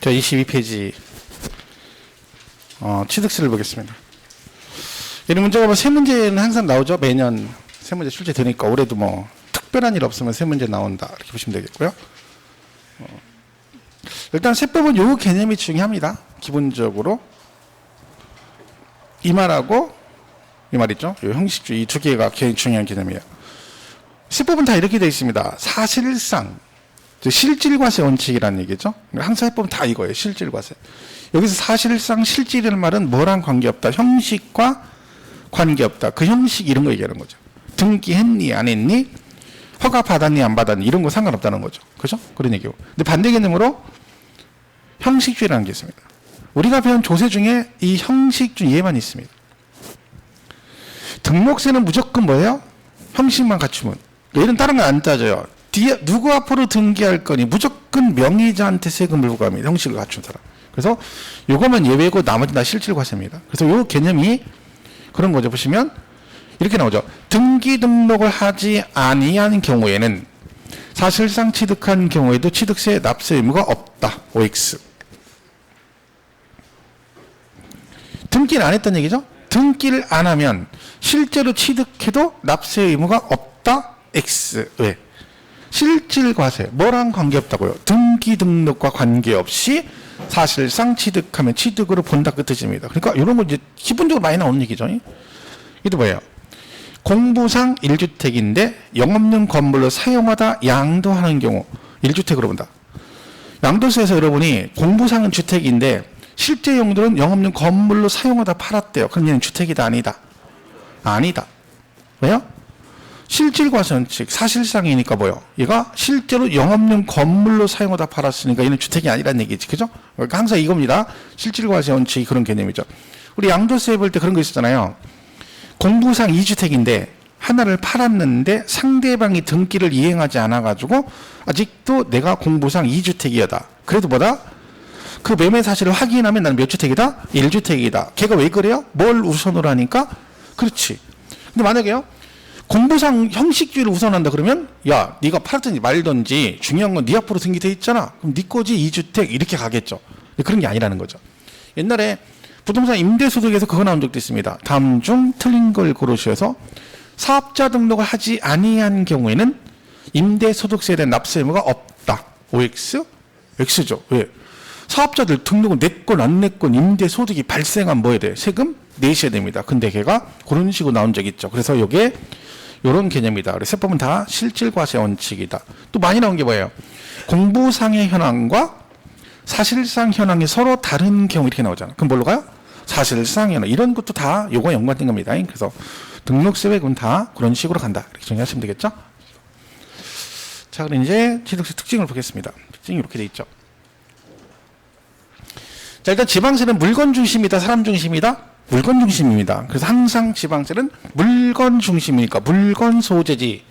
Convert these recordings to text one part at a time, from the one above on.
자, 22페이지 취득세를 보겠습니다. 이런 문제가 뭐 세 문제는 항상 나오죠. 매년 세 문제 출제 되니까 올해도 뭐 특별한 일 없으면 세 문제 나온다 이렇게 보시면 되겠고요. 일단 세법은 요 개념이 중요합니다. 기본적으로 이 말하고 이 말 있죠. 요 형식주의 이 두 개가 굉장히 중요한 개념이에요. 세법은 다 이렇게 되어 있습니다. 사실상 실질과세 원칙이라는 얘기죠. 항상 세법은 다 이거예요. 실질과세. 여기서 사실상 실질이라는 말은 뭐랑 관계없다. 형식과 관계없다. 그 형식 이런 거 얘기하는 거죠. 등기했니 안 했니? 허가 받았니 안 받았니? 이런 거 상관없다는 거죠. 그죠? 그런 얘기고. 근데 반대 개념으로 형식주의라는 게 있습니다. 우리가 배운 조세 중에 이 형식주의에만 있습니다. 등록세는 무조건 뭐예요? 형식만 갖추면. 얘는 다른 건 안 따져요. 뒤에 누구 앞으로 등기할 거니 무조건 명의자한테 세금을 부과합니다. 형식을 갖춘 사람. 그래서 요거만 예외고 나머지는 다 실질과세입니다. 그래서 요 개념이 그런 거죠. 보시면 이렇게 나오죠. 등기 등록을 하지 아니한 경우에는 사실상 취득한 경우에도 취득세 납세 의무가 없다. OX. 등기를 안 했다는 얘기죠. 등기를 안 하면 실제로 취득해도 납세 의무가 없다. X. 왜? 실질과세. 뭐랑 관계없다고요? 등기 등록과 관계없이 사실상 취득하면 취득으로 본다 그 뜻입니다. 그러니까 이런 거 이제 기본적으로 많이 나오는 얘기죠. 이게 뭐예요? 공부상 1주택인데 영업용 건물로 사용하다 양도하는 경우 1주택으로 본다. 양도세에서 여러분이 공부상은 주택인데 실제 용도는 영업용 건물로 사용하다 팔았대요. 그럼 얘는 주택이다 아니다? 아니다. 왜요? 실질과세 원칙 사실상이니까 뭐요? 얘가 실제로 영업용 건물로 사용하다 팔았으니까 얘는 주택이 아니라는 얘기지. 그죠? 그러니까 항상 이겁니다. 실질과세 원칙이 그런 개념이죠. 우리 양도세 볼 때 그런 거 있었잖아요. 공부상 2주택인데 하나를 팔았는데 상대방이 등기를 이행하지 않아가지고 아직도 내가 공부상 2주택이었다. 그래도 뭐다? 그 매매 사실을 확인하면 나는 몇 주택이다? 1주택이다. 걔가 왜 그래요? 뭘 우선으로 하니까? 그렇지. 근데 만약에요. 공부상 형식주의를 우선한다 그러면 야 네가 팔든지 말든지 중요한 건 네 앞으로 등기돼 있잖아. 그럼 네 거지 2주택 이렇게 가겠죠. 근데 그런 게 아니라는 거죠. 옛날에 부동산 임대소득에서 그거 나온 적도 있습니다. 다음 중 틀린 걸 고르셔서 사업자 등록을 하지 아니한 경우에는 임대소득세에 대한 납세 의무가 없다. OX? X죠. 왜? 사업자들 등록은 냈건 안 냈건 임대소득이 발생한 뭐에 대해 세금 내셔야 됩니다. 근데 걔가 그런 식으로 나온 적이 있죠. 그래서 이게 이런 개념이다. 그래서 세법은 다 실질과세 원칙이다. 또 많이 나온 게 뭐예요? 공부상의 현황과 사실상 현황이 서로 다른 경우 이렇게 나오잖아. 그럼 뭘로 가요? 사실상 현황. 이런 것도 다 요거와 연관된 겁니다. 그래서 등록세 외국은 다 그런 식으로 간다. 이렇게 정리하시면 되겠죠? 자, 그럼 이제 취득세 특징을 보겠습니다. 특징이 이렇게 돼 있죠. 자, 일단 지방세는 물건 중심이다, 사람 중심이다? 물건 중심입니다. 그래서 항상 지방세는 물건 중심이니까 물건 소재지.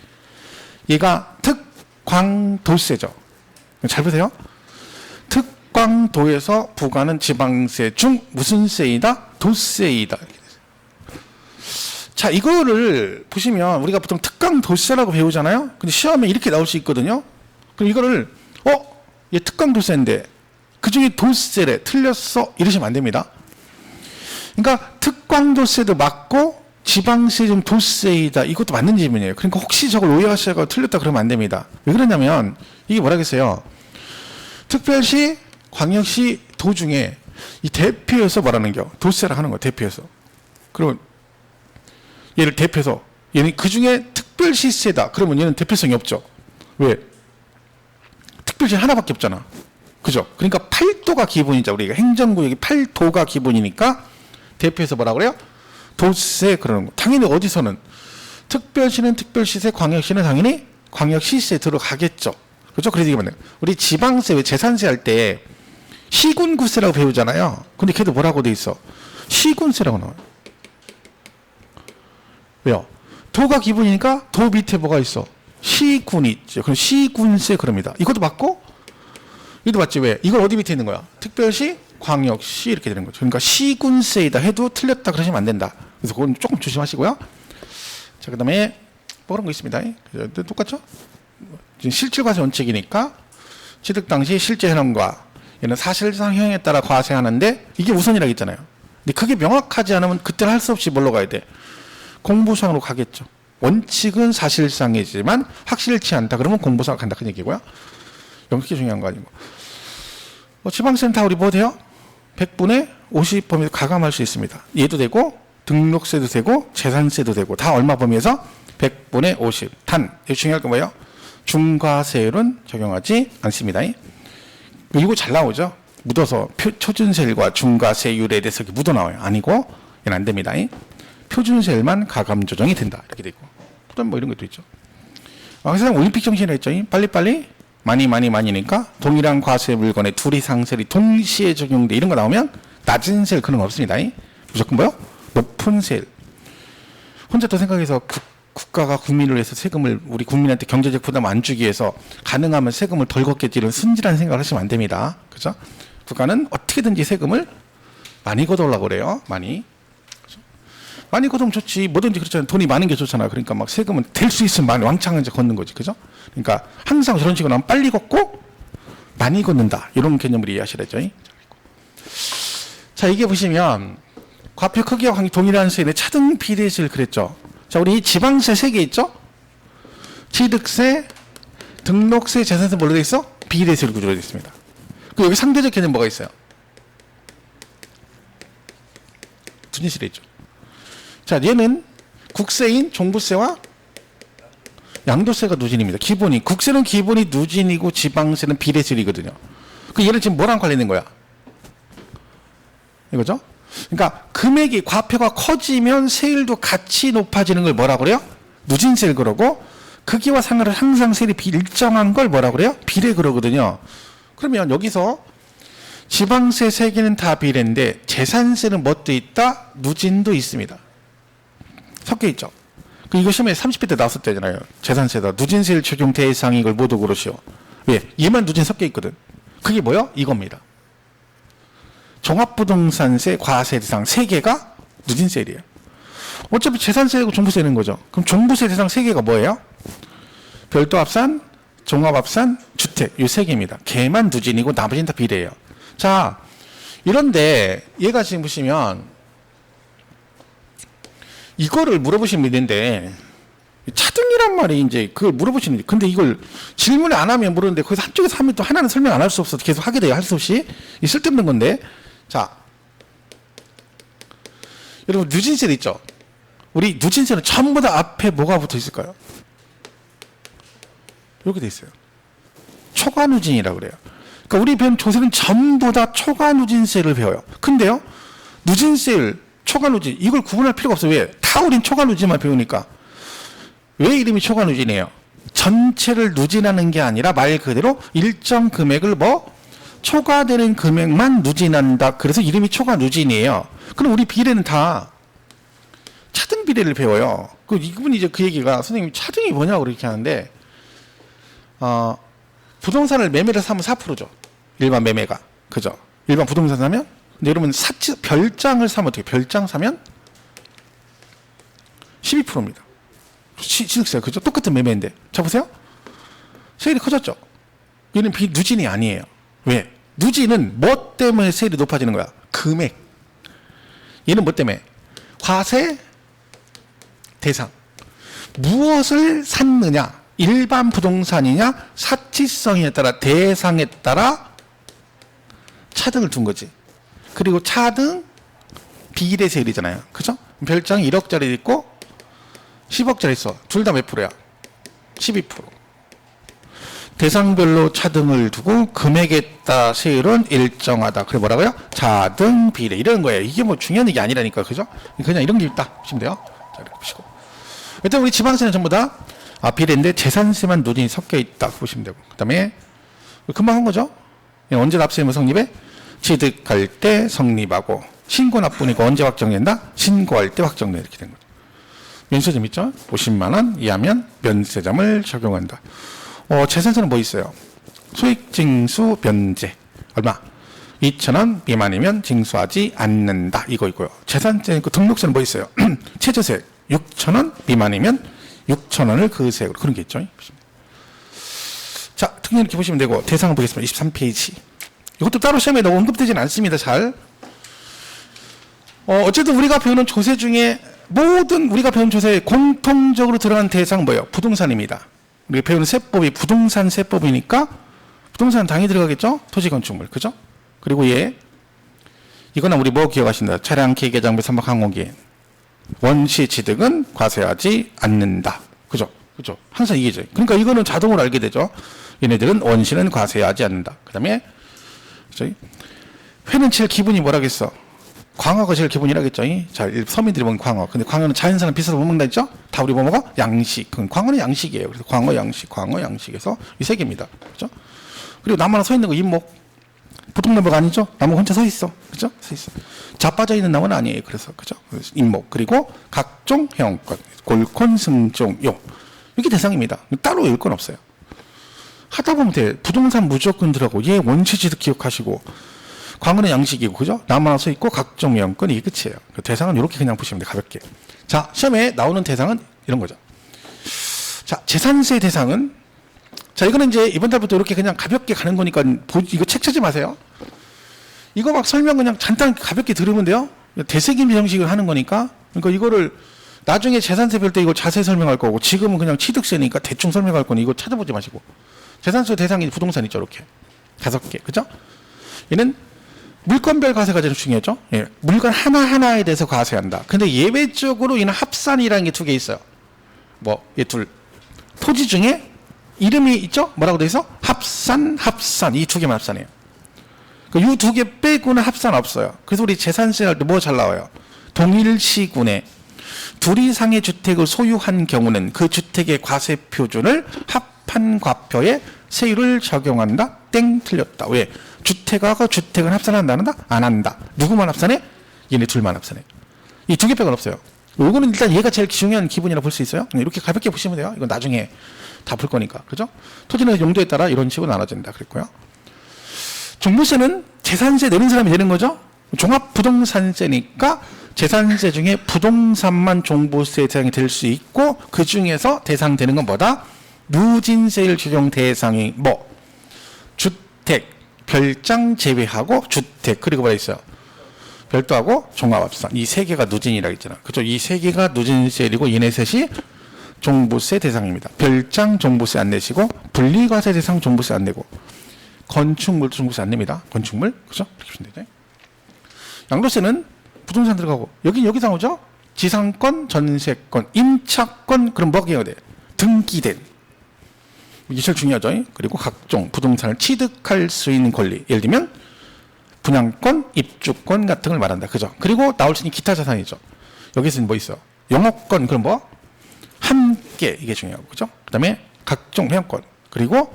얘가 특광도세죠. 잘 보세요. 특광도에서 부과하는 지방세 중 무슨 세이다? 도세이다. 자, 이거를 보시면 우리가 보통 특강도세라고 배우잖아요. 근데 시험에 이렇게 나올 수 있거든요. 그럼 이거를 얘 특강도세인데 그중에 도세래 틀렸어 이러시면 안 됩니다. 그러니까 특광도세도 맞고 지방세 중 도세이다 이것도 맞는 질문이에요. 그러니까 혹시 저걸 오해하시다가 틀렸다 그러면 안 됩니다. 왜 그러냐면 이게 뭐라겠어요. 특별시, 광역시, 도 중에 이 대표에서 뭐라는 겨? 도세라 하는 거야. 대표에서. 그러면 얘를 대표해서 얘는 그 중에 특별시세다. 그러면 얘는 대표성이 없죠. 왜? 특별시 하나밖에 없잖아. 그죠? 그러니까 8도가 기본이죠. 우리가 행정구역이 8도가 기본이니까 대표해서 뭐라 그래요? 도세 그러는 거. 당연히 어디서는 특별시는 특별시세, 광역시는 당연히 광역시세 들어가겠죠. 그렇죠? 그래서 이게 뭐냐? 우리 지방세, 왜 재산세 할 때 시군구세라고 배우잖아요. 근데 걔도 뭐라고 돼 있어? 시군세라고 나와요. 왜요? 도가 기본이니까 도 밑에 뭐가 있어? 시군이 있죠. 그럼 시군세 그럽니다. 이것도 맞고 이것도 맞지. 왜? 이걸 어디 밑에 있는 거야? 특별시, 광역시 이렇게 되는 거죠. 그러니까 시군세이다 해도 틀렸다 그러시면 안 된다. 그래서 그건 조금 조심하시고요. 자, 그 다음에 뭐 그런 거 있습니다. 똑같죠? 실질과세 원칙이니까 취득 당시 실제 현황과 얘는 사실상형에 따라 과세하는데 이게 우선이라고 했잖아요. 근데 그게 명확하지 않으면 그때는 할 수 없이 뭘로 가야 돼? 공부상으로 가겠죠. 원칙은 사실상이지만 확실치 않다. 그러면 공부상 간다. 그 얘기고요. 이게 중요한 거 아니고. 지방세는 다 우리 뭐 돼요? 100분의 50 범위에서 가감할 수 있습니다. 얘도 되고 등록세도 되고 재산세도 되고 다 얼마 범위에서 100분의 50. 단, 이거 중요한 건 뭐예요? 중과세율은 적용하지 않습니다. 이거 잘 나오죠? 묻어서 표준세율과 중과세율에 대해서 묻어 나와요. 아니고 얘는 안 됩니다. 표준세율만 가감 조정이 된다. 이렇게 돼 있고. 그다음 뭐 이런 것도 있죠. 그래서 올림픽 정신이라 했죠. 빨리빨리 많이니까 동일한 과세 물건에 둘 이상 세율이 동시에 적용돼 이런 거 나오면 낮은 세율 그런 거 없습니다. 무조건 뭐요? 높은 세율. 혼자 또 생각해서 국가가 국민을 위해서 세금을 우리 국민한테 경제적 부담 안 주기 위해서 가능하면 세금을 덜 걷겠지 이런 순진한 생각을 하시면 안 됩니다. 그죠? 국가는 어떻게든지 세금을 많이 걷어오려고 그래요. 많이 걷으면 좋지. 뭐든지 그렇잖아요. 돈이 많은 게 좋잖아요. 그러니까 막 세금은 될 수 있으면 많이 왕창 이제 걷는 거지. 그죠? 그러니까 항상 저런 식으로 하면 빨리 걷고 많이 걷는다. 이런 개념을 이해하시라죠. 자, 이게 보시면 과표 크기와 관계 동일한 세율의 차등 비례세를 그랬죠. 자, 우리 지방세 3개 있죠? 취득세, 등록세, 재산세 뭘로 돼 있어? 비례세로 구조로 되어 있습니다. 그 여기 상대적 개념 뭐가 있어요? 분실에 있죠. 자, 얘는 국세인 종부세와 양도세가 누진입니다. 기본이. 국세는 기본이 누진이고 지방세는 비례세율이거든요. 그 얘는 지금 뭐랑 관련된 거야? 이거죠? 그러니까 금액이 과표가 커지면 세율도 같이 높아지는 걸 뭐라 그래요? 누진세를 그러고 크기와 상관없이 항상 세율이 일정한 걸 뭐라 그래요? 비례 그러거든요. 그러면 여기서 지방세 3개는 다 비례인데 재산세는 뭣도 있다? 누진도 있습니다. 섞여 있죠. 이거 시험에 30회 때 나왔었잖아요. 재산세다. 누진세율 적용 대상이 이걸 모두 고르시오. 왜? 얘만 누진 섞여 있거든. 그게 뭐요? 이겁니다. 종합부동산세 과세 대상 3개가 누진세율이에요. 어차피 재산세고 종부세는 거죠. 그럼 종부세 대상 3개가 뭐예요? 별도 합산, 종합합산, 주택 이 3개입니다. 걔만 누진이고 나머지는 다 비례예요. 자, 이런데 얘가 지금 보시면 이거를 물어보시면 있는데 차등이란 말이 이제 그걸 물어보시는데 근데 이걸 질문을 안 하면 모르는데 거기서 한쪽에서 하면 또 하나는 설명 안 할 수 없어서 계속 하게 돼요. 할 수 없이. 쓸데없는 건데. 자, 여러분 누진세 있죠? 우리 누진세는 전부 다 앞에 뭐가 붙어 있을까요? 이렇게 돼 있어요. 초과 누진이라고 그래요. 그러니까 우리 배운 조세는 전부 다 초과 누진세를 배워요. 근데요, 누진세율, 초과 누진 이걸 구분할 필요가 없어요. 왜? 다 우린 초과 누진만 배우니까. 왜 이름이 초과 누진이에요? 전체를 누진하는 게 아니라 말 그대로 일정 금액을 초과되는 금액만 누진한다. 그래서 이름이 초과 누진이에요. 그럼 우리 비례는 다 차등 비례를 배워요. 이분이 이제 그 얘기가 선생님 차등이 뭐냐고 그렇게 하는데, 부동산을 매매를 사면 4%죠. 일반 매매가. 그죠? 일반 부동산 사면? 근데 여러분 별장을 사면 어떻게? 별장 사면 12%입니다. 취득세. 그죠? 똑같은 매매인데. 자, 보세요. 세율이 커졌죠? 얘는 누진이 아니에요. 왜? 누진은 뭐 때문에 세율이 높아지는 거야? 금액. 얘는 뭐 때문에? 과세 대상. 무엇을 샀느냐? 일반 부동산이냐? 사치성에 따라 대상에 따라 차등을 둔 거지. 그리고 차등 비례세율이잖아요. 그죠? 별장이 1억짜리 있고 10억짜리 있어. 둘 다 몇 프로야? 12%. 대상별로 차등을 두고 금액에 따라 세율은 일정하다. 그래 뭐라고요? 차등 비례 이런 거예요. 이게 뭐 중요한 얘기 아니라니까. 그죠? 그냥 이런 게 있다 보시면 돼요. 자, 이렇게 보시고. 일단 우리 지방세는 전부 다 비례인데 재산세만 누진이 섞여 있다 보시면 되고. 그다음에 금방 한 거죠. 언제 납세의무 성립해? 취득할 때 성립하고 신고 납부니까 언제 확정된다? 신고할 때 확정돼. 이렇게 된 거죠. 면세점 있죠? 50만 원 이하면 면세점을 적용한다. 재산세는 뭐 있어요? 소액징수 면제. 얼마? 2,000원 미만이면 징수하지 않는다. 이거 있고요. 재산세, 등록세는 뭐 있어요? 최저세 6,000원 미만이면 6,000원을 그 세액으로. 그런 게 있죠. 자, 특히 이렇게 보시면 되고, 대상을 보겠습니다. 23페이지. 이것도 따로 시험에 너무 언급되진 않습니다. 잘. 어쨌든 우리가 배우는 조세 중에 모든 우리가 배운 조세에 공통적으로 들어간 대상 뭐예요? 부동산입니다. 우리가 배우는 세법이 부동산 세법이니까 부동산 당연히 들어가겠죠? 토지 건축물. 그죠? 그리고 이거는 우리 뭐 기억하신다. 차량, 기계, 장비, 선박, 항공기. 원시 취득은 과세하지 않는다. 그죠? 그죠? 항상 이게죠. 그러니까 이거는 자동으로 알게 되죠. 얘네들은 원시는 과세하지 않는다. 그 다음에 회는 제일 기분이 뭐라겠어? 광어가 제일 기본이라겠죠. 자, 서민들이 먹는 광어. 근데 광어는 자연산은 비싸서 못 먹는다 했죠? 다 우리 뭐 먹어? 양식. 광어는 양식이에요. 그래서 광어 양식에서 이 세 개입니다. 그죠? 그리고 나무 하나 서 있는 거 잇목. 보통 나무가 아니죠? 나무 혼자 서 있어. 그죠? 서 있어. 자빠져 있는 나무는 아니에요. 그래서, 그죠? 잇목. 그리고 각종 회원권. 골콘, 승종, 용. 이게 대상입니다. 따로 외울 건 없어요. 하다 보면 돼. 부동산 무조건 들어가고, 얘 원시지도 기억하시고, 광어는 양식이고, 그죠? 나무 하나 서 있고, 각종 회원권, 이게 끝이에요. 대상은 이렇게 그냥 보시면 돼, 가볍게. 자, 시험에 나오는 대상은 이런 거죠. 자, 재산세 대상은, 자, 이거는 이제 이번 달부터 이렇게 그냥 가볍게 가는 거니까, 이거 책 찾지 마세요. 이거 막 설명 그냥 간단히 가볍게 들으면 돼요. 대세김 형식을 하는 거니까. 그러니까 이거를 나중에 재산세 별 때 이거 자세히 설명할 거고, 지금은 그냥 취득세니까 대충 설명할 거니 이거 찾아보지 마시고. 재산세 대상이 부동산 있죠, 이렇게. 5개. 그죠? 얘는 물건별 과세가 제일 중요하죠. 예, 물건 하나하나에 대해서 과세한다. 근데 예외적으로 얘는 합산이라는 게 2개 있어요. 얘 둘. 토지 중에 이름이 있죠? 뭐라고 돼 있어? 합산. 이 2개만 합산이에요. 이 2개 빼고는 합산 없어요. 그래서 우리 재산세 할 때 뭐 잘 나와요? 동일 시군에 2 이상의 주택을 소유한 경우는 그 주택의 과세 표준을 합한 과표에 세율을 적용한다. 땡 틀렸다. 왜? 주택하고 주택은 합산한다 안 한다? 안 한다. 누구만 합산해? 얘네 둘만 합산해. 이 2개 빼고는 없어요. 요거는 일단 얘가 제일 중요한 기본이라 볼 수 있어요. 이렇게 가볍게 보시면 돼요. 이건 나중에 다 볼 거니까. 그죠? 토지의 용도에 따라 이런 식으로 나눠진다. 그랬고요. 종부세는 재산세 내는 사람이 내는 거죠. 종합부동산세니까 재산세 중에 부동산만 종부세 대상이 될 수 있고, 그 중에서 대상되는 건 뭐다? 누진세율 적용 대상이 주택, 별장 제외하고 주택, 그리고 뭐가 있어요? 별도하고 종합합산. 이 3개가 누진이라고 했잖아. 그죠? 이 3개가 누진세율이고, 얘네 셋이 종부세 대상입니다. 별장 종부세 안 내시고, 분리과세 대상 종부세 안 내고, 건축물도 종부세 안 냅니다. 건축물. 그죠? 이렇게 보시면 되죠. 양도세는 부동산 들어가고, 여기서 나오죠? 지상권, 전세권, 임차권, 그럼 뭐가 기억해야 돼? 등기된. 이게 제일 중요하죠. 그리고 각종 부동산을 취득할 수 있는 권리. 예를 들면, 분양권, 입주권 같은 걸 말한다. 그죠? 그리고 나올 수 있는 기타 자산이죠. 여기서는 뭐 있어? 영업권, 그럼 뭐? 함께, 이게 중요하고, 그죠? 그 다음에 각종 회원권. 그리고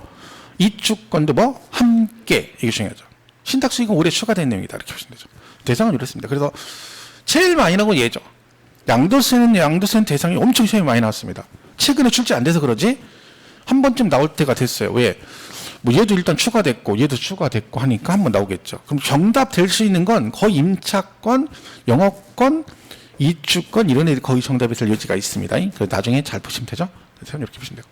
이주권도 뭐? 함께, 이게 중요하죠. 신탁수 이건 올해 추가된 내용이다. 이렇게 보시면 되죠. 대상은 이렇습니다. 그래서 제일 많이 나온 건 얘죠. 양도세는 대상이 엄청 시험이 많이 나왔습니다. 최근에 출제 안 돼서 그러지 한 번쯤 나올 때가 됐어요. 왜? 얘도 일단 추가됐고 얘도 추가됐고 하니까 한 번 나오겠죠. 그럼 정답 될 수 있는 건 거의 임차권, 영업권, 이주권 이런 애들이 거의 정답이 될 여지가 있습니다. 그래서 나중에 잘 보시면 되죠. 그래서 이렇게 보시면 되고.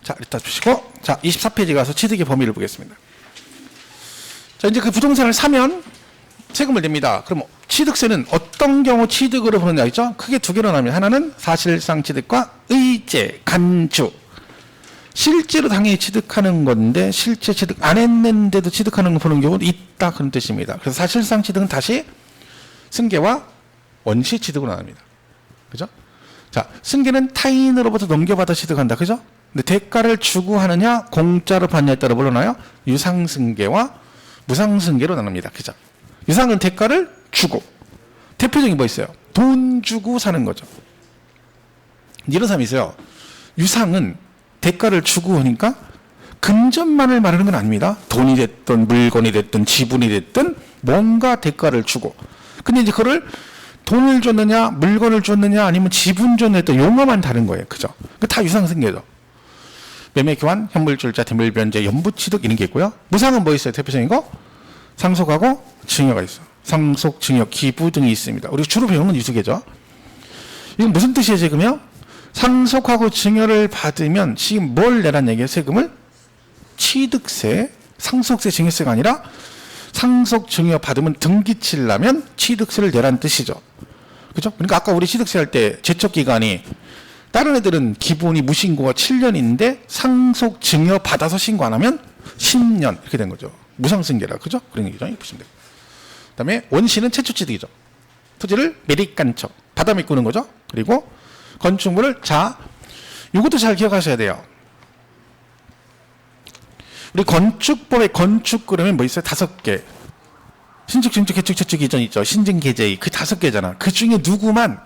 자, 일단 보시고, 자, 24페이지 가서 취득의 범위를 보겠습니다. 자, 이제 그 부동산을 사면 세금을 냅니다. 그럼 취득세는 어떤 경우 취득으로 보느냐 있죠? 크게 2개로 나뉩니다. 하나는 사실상 취득과 의제, 간주. 실제로 당연히 취득하는 건데 실제 취득 안 했는데도 취득하는 거 보는 경우도 있다, 그런 뜻입니다. 그래서 사실상 취득은 다시 승계와 원시 취득으로 나눕니다. 그죠? 자, 승계는 타인으로부터 넘겨받아 취득한다. 그죠? 근데 대가를 주고 하느냐 공짜로 받느냐에 따라 물러나요. 유상승계와 무상승계로 나눕니다. 그죠? 유상은 대가를 주고, 대표적인 뭐 있어요? 돈 주고 사는 거죠. 이런 사람이 있어요. 유상은 대가를 주고 하니까 금전만을 말하는 건 아닙니다. 돈이 됐든 물건이 됐든 지분이 됐든 뭔가 대가를 주고. 근데 이제 그거를 돈을 줬느냐 물건을 줬느냐 아니면 지분 줬느냐 또 용어만 다른 거예요. 그죠? 다 유상승계죠. 매매 교환, 현물출자, 대물변제, 연부취득 이런 게 있고요. 무상은 뭐 있어요? 대표적인 거? 상속하고 증여가 있어. 상속, 증여, 기부 등이 있습니다. 우리 주로 배우는 건 이 2개죠. 이건 무슨 뜻이에요, 지금요? 상속하고 증여를 받으면 지금 뭘 내란 얘기예요? 세금을? 취득세, 상속세 증여세가 아니라 상속 증여 받으면 등기 치려면 취득세를 내라는 뜻이죠. 그죠? 그러니까 아까 우리 취득세 할 때 제척 기간이 다른 애들은 기본이 무신고가 7년인데 상속 증여 받아서 신고 안 하면 10년 이렇게 된 거죠. 무상승계라. 그죠? 그런 얘기죠. 보시면 돼요. 그다음에 원시는 최초 취득이죠. 토지를 매립간척 받아 메꾸는 거죠. 그리고 건축물을 이것도 잘 기억하셔야 돼요. 우리 건축법에 건축 그러면 뭐 있어요? 5개. 신축, 증축, 개축, 재축, 이전 있죠. 신증, 개재의 그 5개잖아. 그 중에 누구만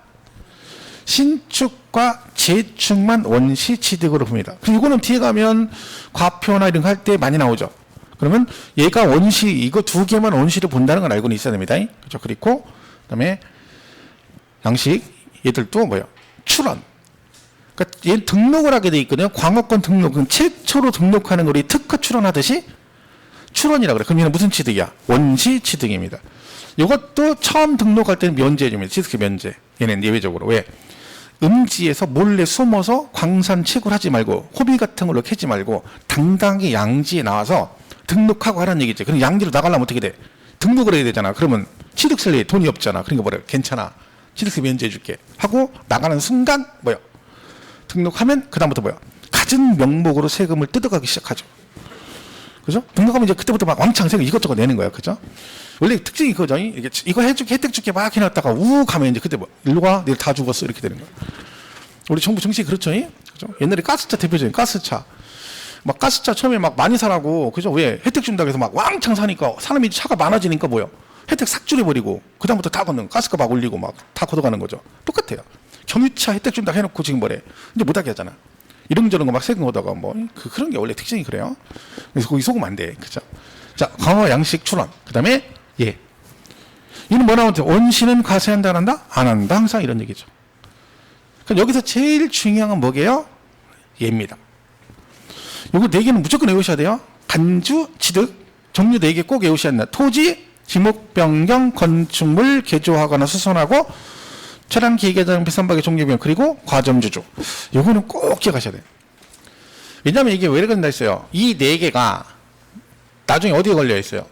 신축과 재축만 원시 취득으로 봅니다. 그럼 이거는 뒤에 가면 과표나 이런 거 할 때 많이 나오죠. 그러면 얘가 원시 이거 2개만 원시를 본다는 걸 알고는 있어야 됩니다. 그렇죠? 그리고 그다음에 양식 얘들도 뭐예요? 출원. 그러니까 얘 등록을 하게 돼 있거든요. 광업권 등록은 최초로 등록하는 거 우리 특허 출원하듯이 출원이라고 그래. 그럼 얘는 무슨 취득이야? 원시 취득입니다. 이것도 처음 등록할 때는 면제해줍니다. 취득세 면제. 얘는 예외적으로. 왜? 음지에서 몰래 숨어서 광산 채굴하지 말고 호비 같은 걸로 캐지 말고 당당하게 양지에 나와서 등록하고 하라는 얘기지. 그럼 양지로 나가려면 어떻게 돼? 등록을 해야 되잖아. 그러면 취득세를 내 돈이 없잖아. 그러니까 뭐래? 괜찮아. 취득세 면제해줄게. 하고 나가는 순간 뭐야? 등록하면 그다음부터 뭐야? 갖은 명목으로 세금을 뜯어가기 시작하죠. 그죠? 등록하면 이제 그때부터 막 왕창 세금 이것저것 내는 거야. 그죠? 원래 특징이 그거죠. 이거 해줄게, 혜택 줄게 막 해놨다가 우욱 하면 이제 그때 뭐, 일로 가, 내일 다 죽었어. 이렇게 되는 거야. 우리 정부 정책이 그렇죠. 그죠? 옛날에 가스차 대표적인 가스차. 막 가스차 처음에 막 많이 사라고, 그죠? 왜? 혜택 준다고 해서 막 왕창 사니까 사람이 차가 많아지니까 뭐요? 혜택 싹 줄여버리고, 그다음부터 다 걷는 거. 가스가 막 올리고 막 다 걷어가는 거죠. 똑같아요. 경유차 혜택 준다고 해놓고 지금 뭐래? 이제 못하게 하잖아. 이런저런 거 막 세금 걷어가 뭐, 그런 게 원래 특징이 그래요. 그래서 거기 속으면 안 돼. 그죠? 자, 강화 양식 출원. 그 다음에 예. 이는 뭐 나오는데 원시는 과세한다 안 한다? 안 한다. 항상 이런 얘기죠. 그럼 여기서 제일 중요한 건 뭐게요? 예입니다. 요거 4개는 무조건 외우셔야 돼요. 간주, 취득, 종류 4개 꼭 외우셔야 된다. 토지, 지목 변경, 건축물 개조하거나 수선하고 차량 기계자동 비선박의 종류변 그리고 과점주주. 요거는 꼭 기억하셔야 돼요. 왜냐하면 이게 왜 그런다 했어요. 이 4개가 나중에 어디에 걸려 있어요?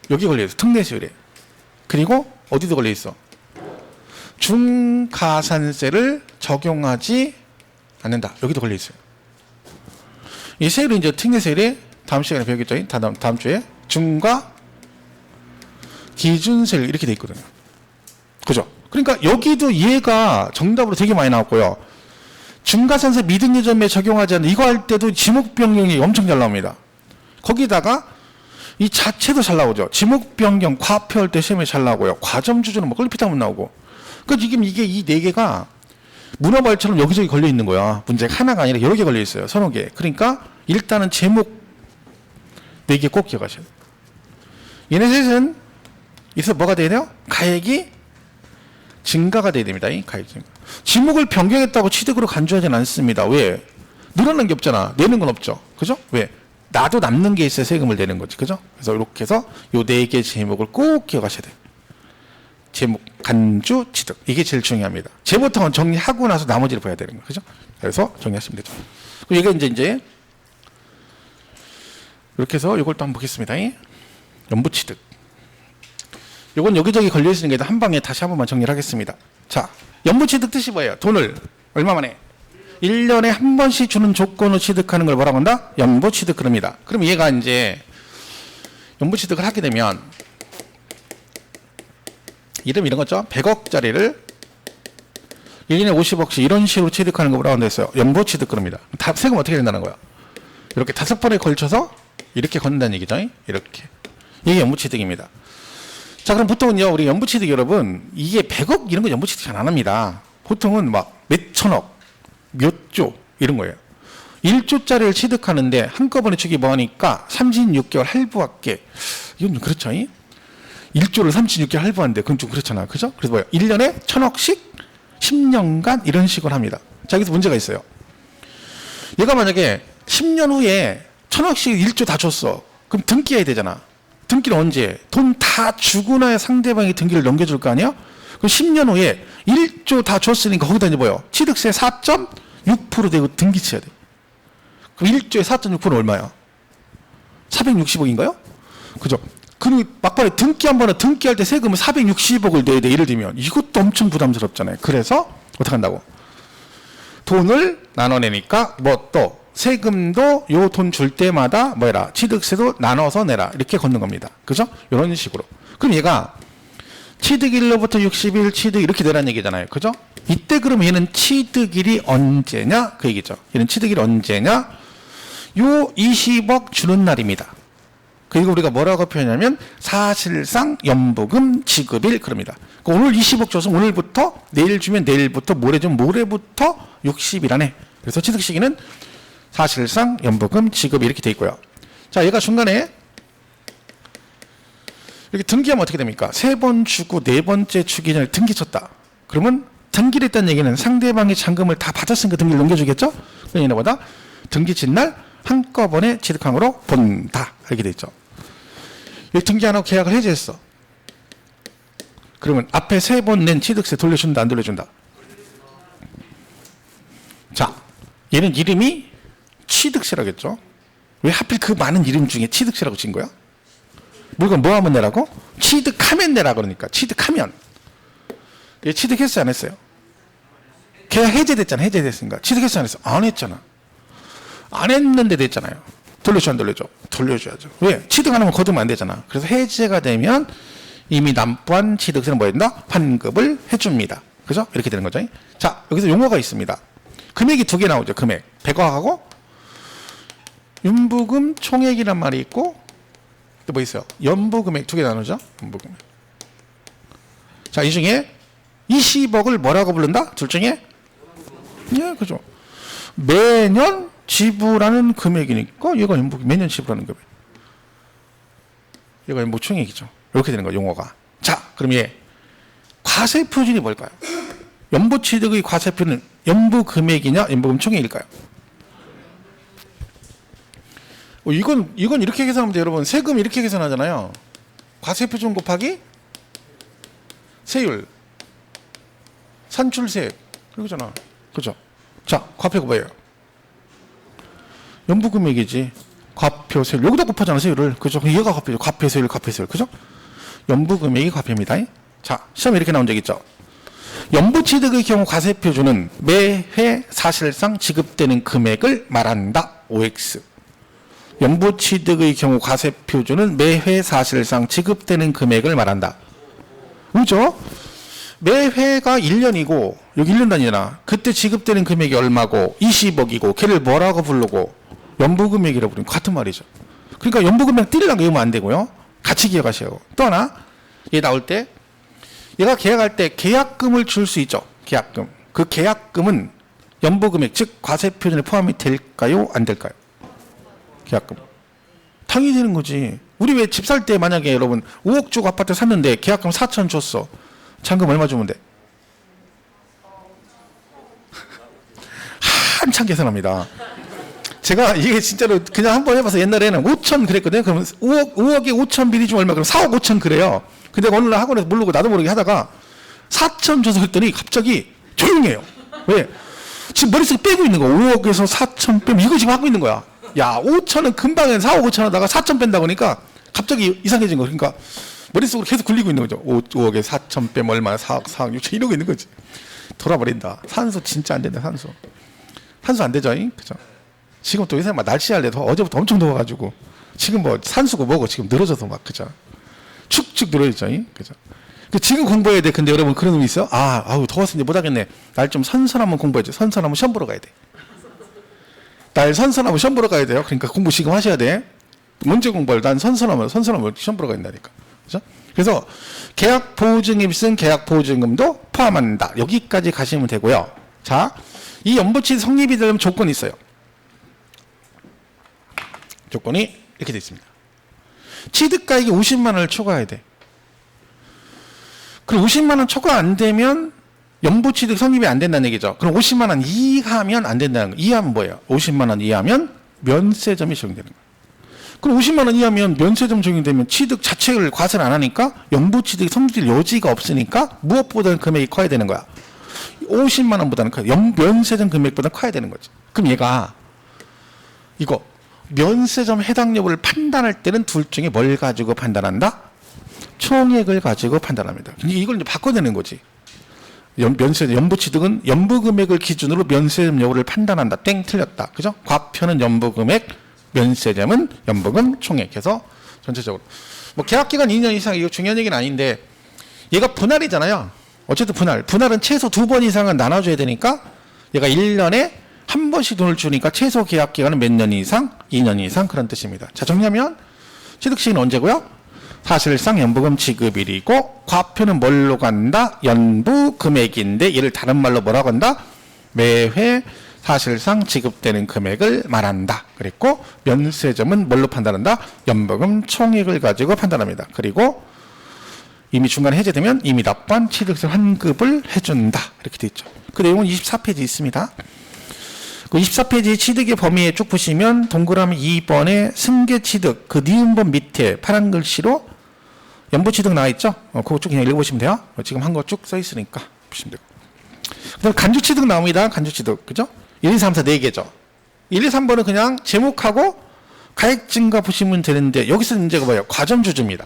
여기 걸려 있어. 특례수율에. 그리고 어디도 걸려 있어? 중가산세를 적용하지 않는다. 여기도 걸려 있어요. 이 세율은 이제 특례세율에 다음 시간에 배우겠죠. 다음 주에 중과 기준세율 이렇게 돼 있거든요. 그죠? 그러니까 여기도 얘가 정답으로 되게 많이 나왔고요. 중가산세 미등예점에 적용하지 않는 이거 할 때도 지목 변경이 엄청 잘 나옵니다. 거기다가 이 자체도 잘 나오죠. 지목 변경 과표할 때 시험에 잘 나오고요. 과점 주주는 뭐 끌피타면 나오고. 그러니까 지금 이게 이 4개가 문어발처럼 여기저기 걸려 있는 거야. 문제가 하나가 아니라 여러 개 걸려 있어요. 서너 개. 그러니까 일단은 제목 4개 꼭 기억하셔야 돼요. 얘네 셋은 있어 뭐가 돼야 돼요? 가액이 증가가 돼야 됩니다. 이 가액 증가. 지목을 변경했다고 취득으로 간주하지는 않습니다. 왜? 늘어난 게 없잖아. 내는 건 없죠. 그죠? 왜? 나도 남는 게 있어야 세금을 내는 거지. 그죠? 그래서 이렇게 해서 요 4개 제목을 꼭 기억하셔야 돼요. 제목, 간주, 취득. 이게 제일 중요합니다. 제목부터 정리하고 나서 나머지를 봐야 되는 거예요. 그죠? 그래서 정리하시면 되죠. 그리고 이게 이제 이렇게 해서 이걸 또 한번 보겠습니다. 연부 취득. 이건 여기저기 걸려있는 게 한 방에 다시 한 번만 정리를 하겠습니다. 자, 연부 취득 뜻이 뭐예요? 돈을 얼마 만에? 1년에 한 번씩 주는 조건으로 취득하는 걸 뭐라고 한다? 연부 취득 그럽니다. 그럼 얘가 이제 연부 취득을 하게 되면 이런 거죠. 100억짜리를 1년에 50억씩 이런 식으로 취득하는 거 뭐라고 했어요? 연부 취득 그럽니다. 다 세금 어떻게 된다는 거야? 이렇게 5번에 걸쳐서 이렇게 걷는다는 얘기죠. 이렇게. 이게 연부 취득입니다. 자, 그럼 보통은요, 우리 연부 취득 여러분, 이게 100억 이런 거 연부 취득 잘 안 합니다. 보통은 막 몇 천억, 몇 조 이런 거예요. 1조짜리를 취득하는데 한꺼번에 주기 뭐하니까 36개월 할부할게. 이건 좀 그렇죠. 1조를 36개월 할부하는데 그건 좀 그렇잖아. 그죠? 그래서 뭐예요? 1년에 1000억씩 10년간 이런 식으로 합니다. 자, 여기서 문제가 있어요. 얘가 만약에 10년 후에 1000억씩 1조 다 줬어. 그럼 등기해야 되잖아. 등기를 언제? 돈 다 주고 나야 상대방이 등기를 넘겨줄 거 아니야? 그럼 10년 후에 1조 다 줬으니까 거기다 이제 뭐예요? 취득세 4.6% 되고 등기 쳐야 돼. 그럼 1조에 4.6%는 얼마야? 460억인가요? 그죠? 그리고 막판에 등기 한 번에 등기할 때 세금을 460억을 내야 돼. 예를 들면 이것도 엄청 부담스럽잖아요. 그래서 어떻게 한다고? 돈을 나눠내니까 뭐 또 세금도 요 돈 줄 때마다 뭐 해라. 취득세도 나눠서 내라. 이렇게 걷는 겁니다. 그죠? 이런 식으로. 그럼 얘가 취득일로부터 60일 취득 이렇게 되라는 얘기잖아요. 그죠? 이때 그러면 얘는 취득일이 언제냐? 그 얘기죠. 얘는 취득일이 언제냐? 요 20억 주는 날입니다. 그리고 우리가 뭐라고 표현하냐면 사실상 연부금 지급일 그럽니다. 오늘 20억 줘서 오늘부터 내일 주면 내일부터 모레 주면 모레부터 60일안에 그래서 취득 시기는 사실상 연부금 지급이 이렇게 돼 있고요. 자, 얘가 중간에 이렇게 등기하면 어떻게 됩니까? 3번 주고 4번째 주기 전에 등기 쳤다. 그러면 등기를 했다는 얘기는 상대방이 잔금을 다 받았으니까 등기를 넘겨주겠죠? 그러니까 얘네보다 등기 친 날 한꺼번에 취득항으로 본다. 이렇게 돼 있죠. 이 등기 안 하고 계약을 해지했어. 그러면 앞에 3번 낸 취득세 돌려준다, 안 돌려준다? 자, 얘는 이름이 취득세라겠죠? 왜 하필 그 많은 이름 중에 취득세라고 진 거야? 물건 뭐 하면 내라고? 취득하면 내라 그러니까. 취득하면. 얘 취득했어요, 안 했어요? 계약 해제됐잖아. 해제됐으니까. 취득했어, 안 했어? 안 했잖아. 안 했는데 됐잖아요. 돌려줘, 안 돌려줘? 돌려줘야죠. 왜? 취득 안 하면 거두면 안 되잖아. 그래서 해제가 되면 이미 납부한 취득세는 뭐 했나? 환급을 해줍니다. 그죠? 이렇게 되는 거죠. 자, 여기서 용어가 있습니다. 금액이 2개 나오죠. 금액. 백화하고 윤부금 총액이란 말이 있고 또 뭐 있어요? 연부금액 2개 나누죠. 연부금액. 자, 이 중에 20억을 뭐라고 부른다? 둘 중에? 예, 그죠. 매년 지불하는 금액이니까 얘가 연부금 매년 지불하는 금액. 얘가 연부 총액이죠. 이렇게 되는 거예요, 용어가. 자, 그럼 얘 과세 표준이 뭘까요? 연부 취득의 과세 표준은 연부 금액이냐, 연부금 총액일까요? 이건 이렇게 계산하면 돼요, 여러분. 세금 이렇게 계산하잖아요. 과세 표준 곱하기 세율, 산출세, 그러잖아. 그죠? 자, 과표가 뭐예요? 연부 금액이지. 과표 세율. 여기다 곱하잖아, 세율을. 그죠? 얘가 과표죠. 과표 세율, 과표 세율. 그죠? 연부 금액이 과표입니다. 자, 시험에 이렇게 나온 적 있죠. 연부 취득의 경우 과세 표준은 매해 사실상 지급되는 금액을 말한다. OX. 연부 취득의 경우 과세 표준은 매해 사실상 지급되는 금액을 말한다. 그죠? 매해가 1년이고 여기 1년 단위잖아. 그때 지급되는 금액이 얼마고 20억이고 걔를 뭐라고 부르고 연부금액이라고 부르는 같은 말이죠. 그러니까 연부금액 띠리랑 외우면 안 되고요. 같이 기억하셔요. 또 하나, 얘 나올 때 얘가 계약할 때 계약금을 줄 수 있죠. 계약금. 그 계약금은 연부금액 즉 과세 표준에 포함이 될까요? 안 될까요? 계약금. 당연히 되는 거지. 우리 왜 집 살 때 만약에 여러분 5억 주고 아파트 샀는데 계약금 4천 줬어. 잔금 얼마 주면 돼? 한참 계산합니다. 제가 이게 진짜로 그냥 한번 해봐서 옛날에는 5천 그랬거든요. 그러면 5억에 5천 비리 좀 얼마? 그럼 4억 5천 그래요. 근데 어느 날 학원에서 모르고 나도 모르게 하다가 4천 줘서 했더니 갑자기 조용해요. 왜? 지금 머릿속에 빼고 있는 거야. 5억에서 4천 빼면 이거 지금 하고 있는 거야. 야, 5천은 금방에 4억 5천 하다가 4천 뺀다 보니까 갑자기 이상해진 거. 그러니까 머릿속으로 계속 굴리고 있는 거죠. 5억에 4천 빼면 얼마나 4억, 4억, 6천 이러고 있는 거지. 돌아버린다. 산소 진짜 안 된다, 산소. 산소 안 되죠, 그죠? 지금 또 요새 막 날씨 할래도 어제부터 엄청 더워가지고 지금 뭐 산소고 뭐고 지금 늘어져서 막, 그죠? 축축 늘어있죠, 그죠? 지금 공부해야 돼. 근데 여러분 그런 놈이 있어요? 아우, 더워서 이제 못하겠네. 날 좀 선선하면 공부해야지. 선선하면 시험 보러 가야 돼. 날 선선하면 시험 보러 가야 돼요. 그러니까 공부 지금 하셔야 돼. 문제 공부할 난 선선하면 시험 보러 가야 된다니까. 그죠? 그래서 계약 보증에 비싼 계약 보증금도 포함한다. 여기까지 가시면 되고요. 자, 이 연부취득 성립이 되려면 조건이 있어요. 조건이 이렇게 되어 있습니다. 취득가액이 50만 원을 초과해야 돼. 그럼 50만 원 초과 안 되면 연부취득 성립이 안 된다는 얘기죠. 그럼 50만 원 이하면 안 된다는 거예요. 이하면 뭐예요? 50만 원 이하면 면세점이 적용되는 거예요. 그럼 50만 원 이하면 면세점 적용되면 취득 자체를 과세를 안 하니까 연부취득이 성립될 여지가 없으니까 무엇보다는 금액이 커야 되는 거야. 50만 원보다는 커요. 면세점 금액보다 커야 되는 거지. 그럼 얘가 이거 면세점 해당 여부를 판단할 때는 둘 중에 뭘 가지고 판단한다? 총액을 가지고 판단합니다. 이걸 이제 바꿔내는 거지. 연부취득은 연부금액을 기준으로 면세점 여부를 판단한다. 땡 틀렸다. 그죠? 과표는 연부금액, 면세점은 연부금 총액해서 전체적으로. 뭐 계약기간 2년 이상 이거 중요한 얘기는 아닌데 얘가 분할이잖아요. 어쨌든 분할은 최소 2번 이상은 나눠줘야 되니까 얘가 1년에 한 번씩 돈을 주니까 최소 계약기간은 몇 년 이상? 2년 이상 그런 뜻입니다. 자, 정리하면 취득시기는 언제고요? 사실상 연부금 지급일이고 과표는 뭘로 간다? 연부금액인데 얘를 다른 말로 뭐라고 한다? 매회 사실상 지급되는 금액을 말한다. 그랬고 면세점은 뭘로 판단한다? 연부금 총액을 가지고 판단합니다. 그리고 이미 중간에 해제되면 이미 납부한 취득세 환급을 해준다. 이렇게 돼 있죠. 그 내용은 24페이지 있습니다. 그 24페이지 취득의 범위에 쭉 보시면 동그라미 2번에 승계취득 그 니은번 밑에 파란 글씨로 연부취득 나와 있죠. 그거 쭉 그냥 읽어보시면 돼요. 지금 한 거 쭉 써 있으니까 보시면 되고. 그다음 간주취득 나옵니다. 간주취득 그죠? 1, 2, 3, 4 4개죠. 1, 2, 3번은 그냥 제목하고 가액 증가 보시면 되는데 여기서 문제가 뭐예요? 과점주주입니다.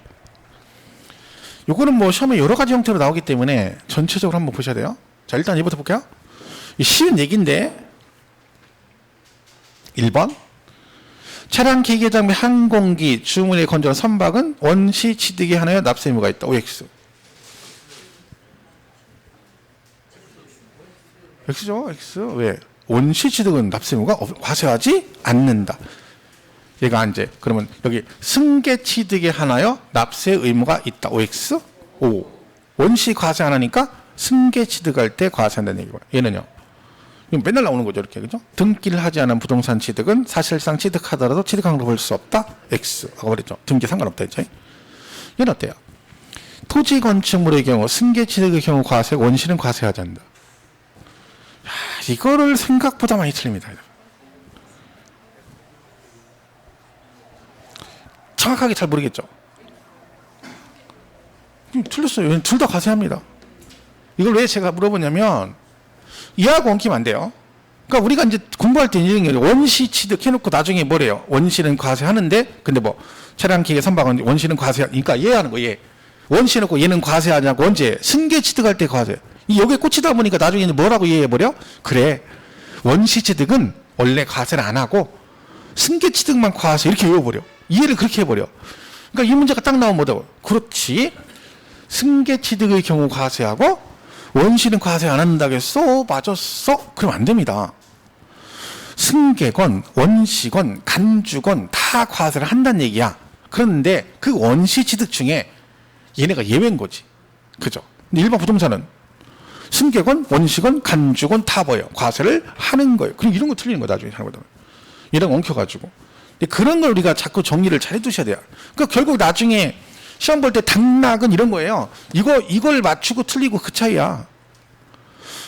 요거는 뭐 시험에 여러 가지 형태로 나오기 때문에 전체적으로 한번 보셔야 돼요. 자, 일단 이부터 볼게요. 쉬운 얘기인데 1번 차량 기계장 및 항공기 주문에 건조한 선박은 원시 취득에 한하여 납세 의무가 있다. OX. X죠. X. 왜? 원시 취득은 납세 의무가 과세하지 않는다. 얘가 이제 그러면 여기 승계 취득에 한하여 납세 의무가 있다. OX. O. 원시 과세 안 하니까 승계 취득할 때 과세한다는 얘기고요. 얘는요. 이건 맨날 나오는 거죠. 이렇게. 그죠? 등기를 하지 않은 부동산 취득은 사실상 취득하더라도 취득한으로 볼 수 없다. X. 아까 말했죠. 등기 상관없다 했죠. 얘는 어때요? 토지 건축물의 경우 승계 취득의 경우 과세, 원시는 과세하지 않는다. 야, 이거를 생각보다 많이 틀립니다. 정확하게 잘 모르겠죠. 틀렸어요. 둘 다 과세합니다. 이걸 왜 제가 물어보냐면 이해하고 엉키면 안 돼요. 그러니까 우리가 이제 공부할 때 이런 게 원시 취득해놓고 나중에 뭐래요? 원시는 과세하는데 근데 뭐 차량 기계 선박은 원시는 과세. 그러니까 이해하는 거 얘. 원시 해놓고 얘는 과세하냐고 언제? 승계 취득할 때 과세. 여기에 꽂히다 보니까 나중에 뭐라고 이해해버려? 그래. 원시 취득은 원래 과세를 안 하고 승계 취득만 과세 이렇게 외워버려. 이해를 그렇게 해버려. 그러니까 이 문제가 딱 나오면 뭐다고? 그렇지. 승계 취득의 경우 과세하고 원시는 과세 안 한다겠어? 맞았어? 그러면 안 됩니다. 승계건, 원시건, 간주건 다 과세를 한다는 얘기야. 그런데 그 원시 취득 중에 얘네가 예외인 거지. 그죠? 근데 일반 부동산은 승계건, 원시건, 간주건 다 뭐예요? 과세를 하는 거예요. 그럼 이런 거 틀리는 거야, 나중에 잘못하면. 이런 거 엉켜가지고. 그런 걸 우리가 자꾸 정리를 잘 해두셔야 돼요. 그러니까 결국 나중에 시험 볼 때 당락은 이런 거예요. 이걸 맞추고 틀리고 그 차이야.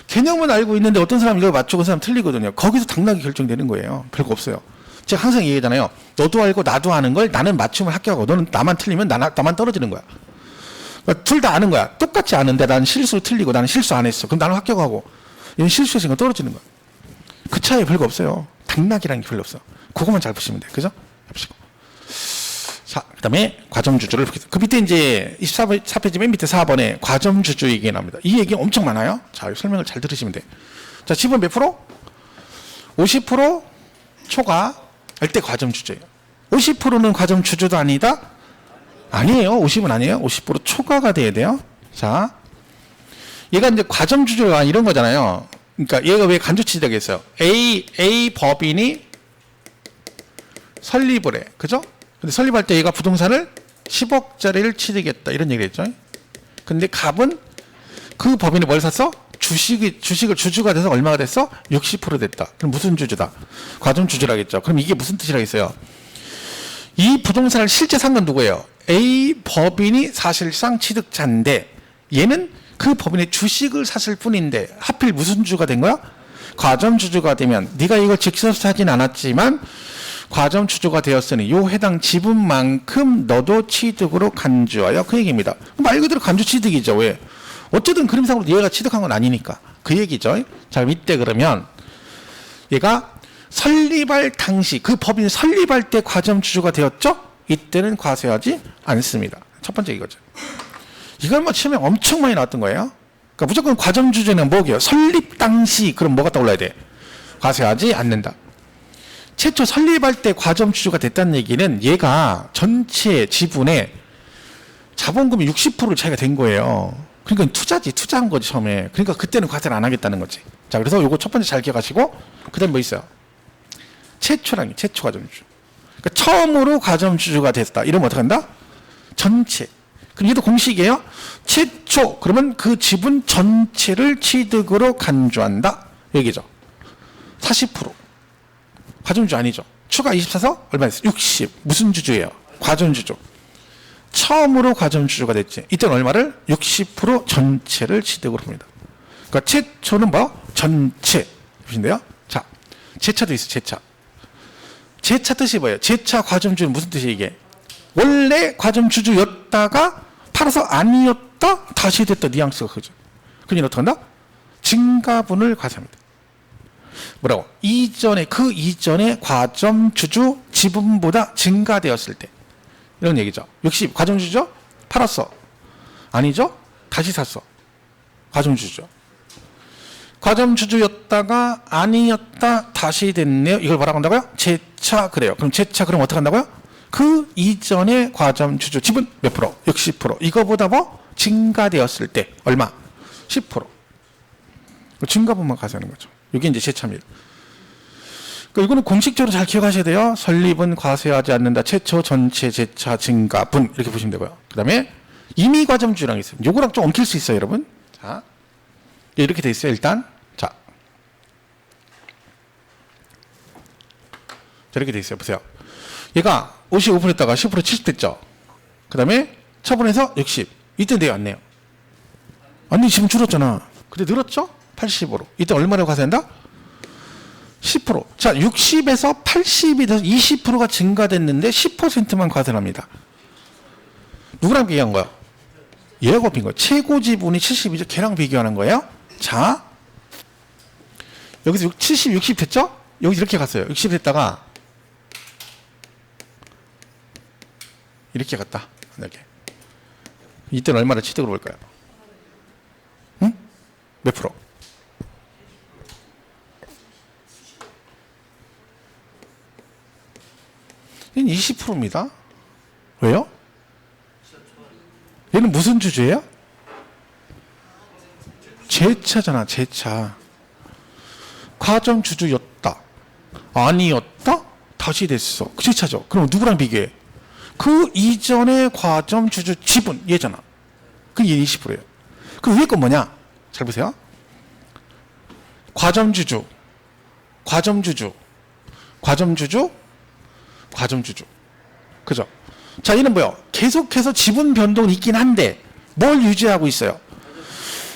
개념은 알고 있는데 어떤 사람은 이걸 맞추고 그 사람 틀리거든요. 거기서 당락이 결정되는 거예요. 별거 없어요. 제가 항상 얘기하잖아요. 너도 알고 나도 아는 걸 나는 맞추면 합격하고 너는 나만 틀리면 나만 떨어지는 거야. 그러니까 둘 다 아는 거야. 똑같이 아는데 나는 실수 틀리고 나는 실수 안 했어. 그럼 나는 합격하고 얘는 실수했으니까 떨어지는 거야. 그 차이에 별거 없어요. 당락이라는 게 별로 없어. 그것만 잘 보시면 돼. 그죠? 해보시고. 자, 그 다음에 과점주주를 보겠습니다. 그 밑에 이제 24페이지 맨 밑에 4번에 과점주주 얘기 나옵니다. 이 얘기 엄청 많아요. 자, 설명을 잘 들으시면 돼. 자, 지분 몇 프로? 50% 초과할 때 과점주주예요. 50%는 과점주주도 아니다? 아니에요. 50은 아니에요. 50% 초과가 돼야 돼요. 자, 얘가 이제 과점주주가 이런 거잖아요. 그러니까 얘가 왜 간주취득했어요? A 법인이 설립을 해. 그죠? 근데 설립할 때 얘가 부동산을 10억짜리를 취득했다. 이런 얘기를 했죠. 근데 갑은 그 법인이 뭘 샀어? 주식을 주주가 돼서 얼마가 됐어? 60% 됐다. 그럼 무슨 주주다? 과점주주라겠죠. 그럼 이게 무슨 뜻이라겠어요? 이 부동산을 실제 산 건 누구예요? A 법인이 사실상 취득자인데 얘는 그 법인의 주식을 샀을 뿐인데 하필 무슨 주가 된 거야? 과점주주가 되면 네가 이걸 직접 사진 않았지만 과점주주가 되었으니 요 해당 지분만큼 너도 취득으로 간주하여 그 얘기입니다. 말 그대로 간주 취득이죠. 왜? 어쨌든 그림상으로 얘가 취득한 건 아니니까 그 얘기죠. 자, 이때 그러면 얘가 설립할 당시 그 법인 설립할 때 과점주주가 되었죠? 이때는 과세하지 않습니다. 첫 번째 이거죠. 이걸 뭐 시험에 엄청 많이 나왔던 거예요. 그러니까 무조건 과점주주는 뭐게요? 설립 당시 그럼 뭐가 떠올라야 돼? 과세하지 않는다. 최초 설립할 때 과점주주가 됐다는 얘기는 얘가 전체 지분의 자본금이 60%를 차이가 된 거예요. 그러니까 투자한 거지 처음에. 그러니까 그때는 과세를 안 하겠다는 거지. 자, 그래서 요거 첫 번째 잘 기억하시고 그다음 뭐 있어요? 최초라는 게 최초 과점주주. 그러니까 처음으로 과점주주가 됐다. 이러면 어떻게 한다? 전체. 그럼 얘도 공식이에요. 최초 그러면 그 지분 전체를 취득으로 간주한다. 여기죠. 40%. 과점주주 아니죠. 추가 24서 얼마 됐어요? 60. 무슨 주주예요? 과점주주. 처음으로 과점주주가 됐지. 이때는 얼마를? 60% 전체를 취득으로 합니다. 그러니까 최초는 뭐? 전체. 보신데요? 자, 제차도 있어요. 제차. 제차 뜻이 뭐예요? 제차 과점주주는 무슨 뜻이에요 이게? 원래 과점주주였다가 팔아서 아니었다 다시 됐다 뉘앙스가 그죠. 그러니 어떻게 한다? 증가분을 과세합니다. 뭐라고? 그 이전에 과점주주 지분보다 증가되었을 때 이런 얘기죠. 역시 과점주주죠? 팔았어. 아니죠? 다시 샀어. 과점주주죠. 과점주주였다가 아니었다 다시 됐네요. 이걸 뭐라고 한다고요? 제차 그래요. 그럼 제차 그럼 어떻게 한다고요? 그 이전에 과점주주 지분 몇 프로? 60%. 이거보다 뭐? 증가되었을 때 얼마? 10%. 증가분만 과세하는 거죠. 이게 이제 제차입니다. 그러니까 이거는 공식적으로 잘 기억하셔야 돼요. 설립은 과세하지 않는다. 최초 전체 제차 증가분 이렇게 보시면 되고요. 그 다음에 임의과점주주랑 있어요. 요거랑 좀 엉킬 수 있어요, 여러분. 자, 이렇게 돼 있어요. 일단 자, 이렇게 돼 있어요. 보세요. 얘가 55% 했다가 10% 70 됐죠. 그 다음에 처분해서 60. 이때 내가 안 내요. 아니 지금 줄었잖아. 근데 늘었죠? 80으로. 이때 얼마나 과세한다? 10%. 자, 60에서 80이 돼서 20%가 증가됐는데 10%만 과세를 합니다. 누구랑 비교한 거야? 얘하고 비교한 거야. 최고 지분이 70이죠. 걔랑 비교하는 거예요. 자, 여기서 70, 60 됐죠? 여기 이렇게 갔어요. 60 됐다가 이렇게 갔다. 이렇게. 이때는 얼마나 취득으로 볼까요? 응? 몇 프로? 얘는 20%입니다. 왜요? 얘는 무슨 주주예요? 제차잖아, 제차. 과점주주였다. 아니었다? 다시 됐어. 그 제차죠. 그럼 누구랑 비교해? 그 이전의 과점주주 지분, 얘잖아. 그 얘 20%예요. 그 위에 건 뭐냐? 잘 보세요. 과점주주, 과점주주, 과점주주, 과점주주. 그죠? 자, 얘는 뭐요? 계속해서 지분 변동은 있긴 한데 뭘 유지하고 있어요?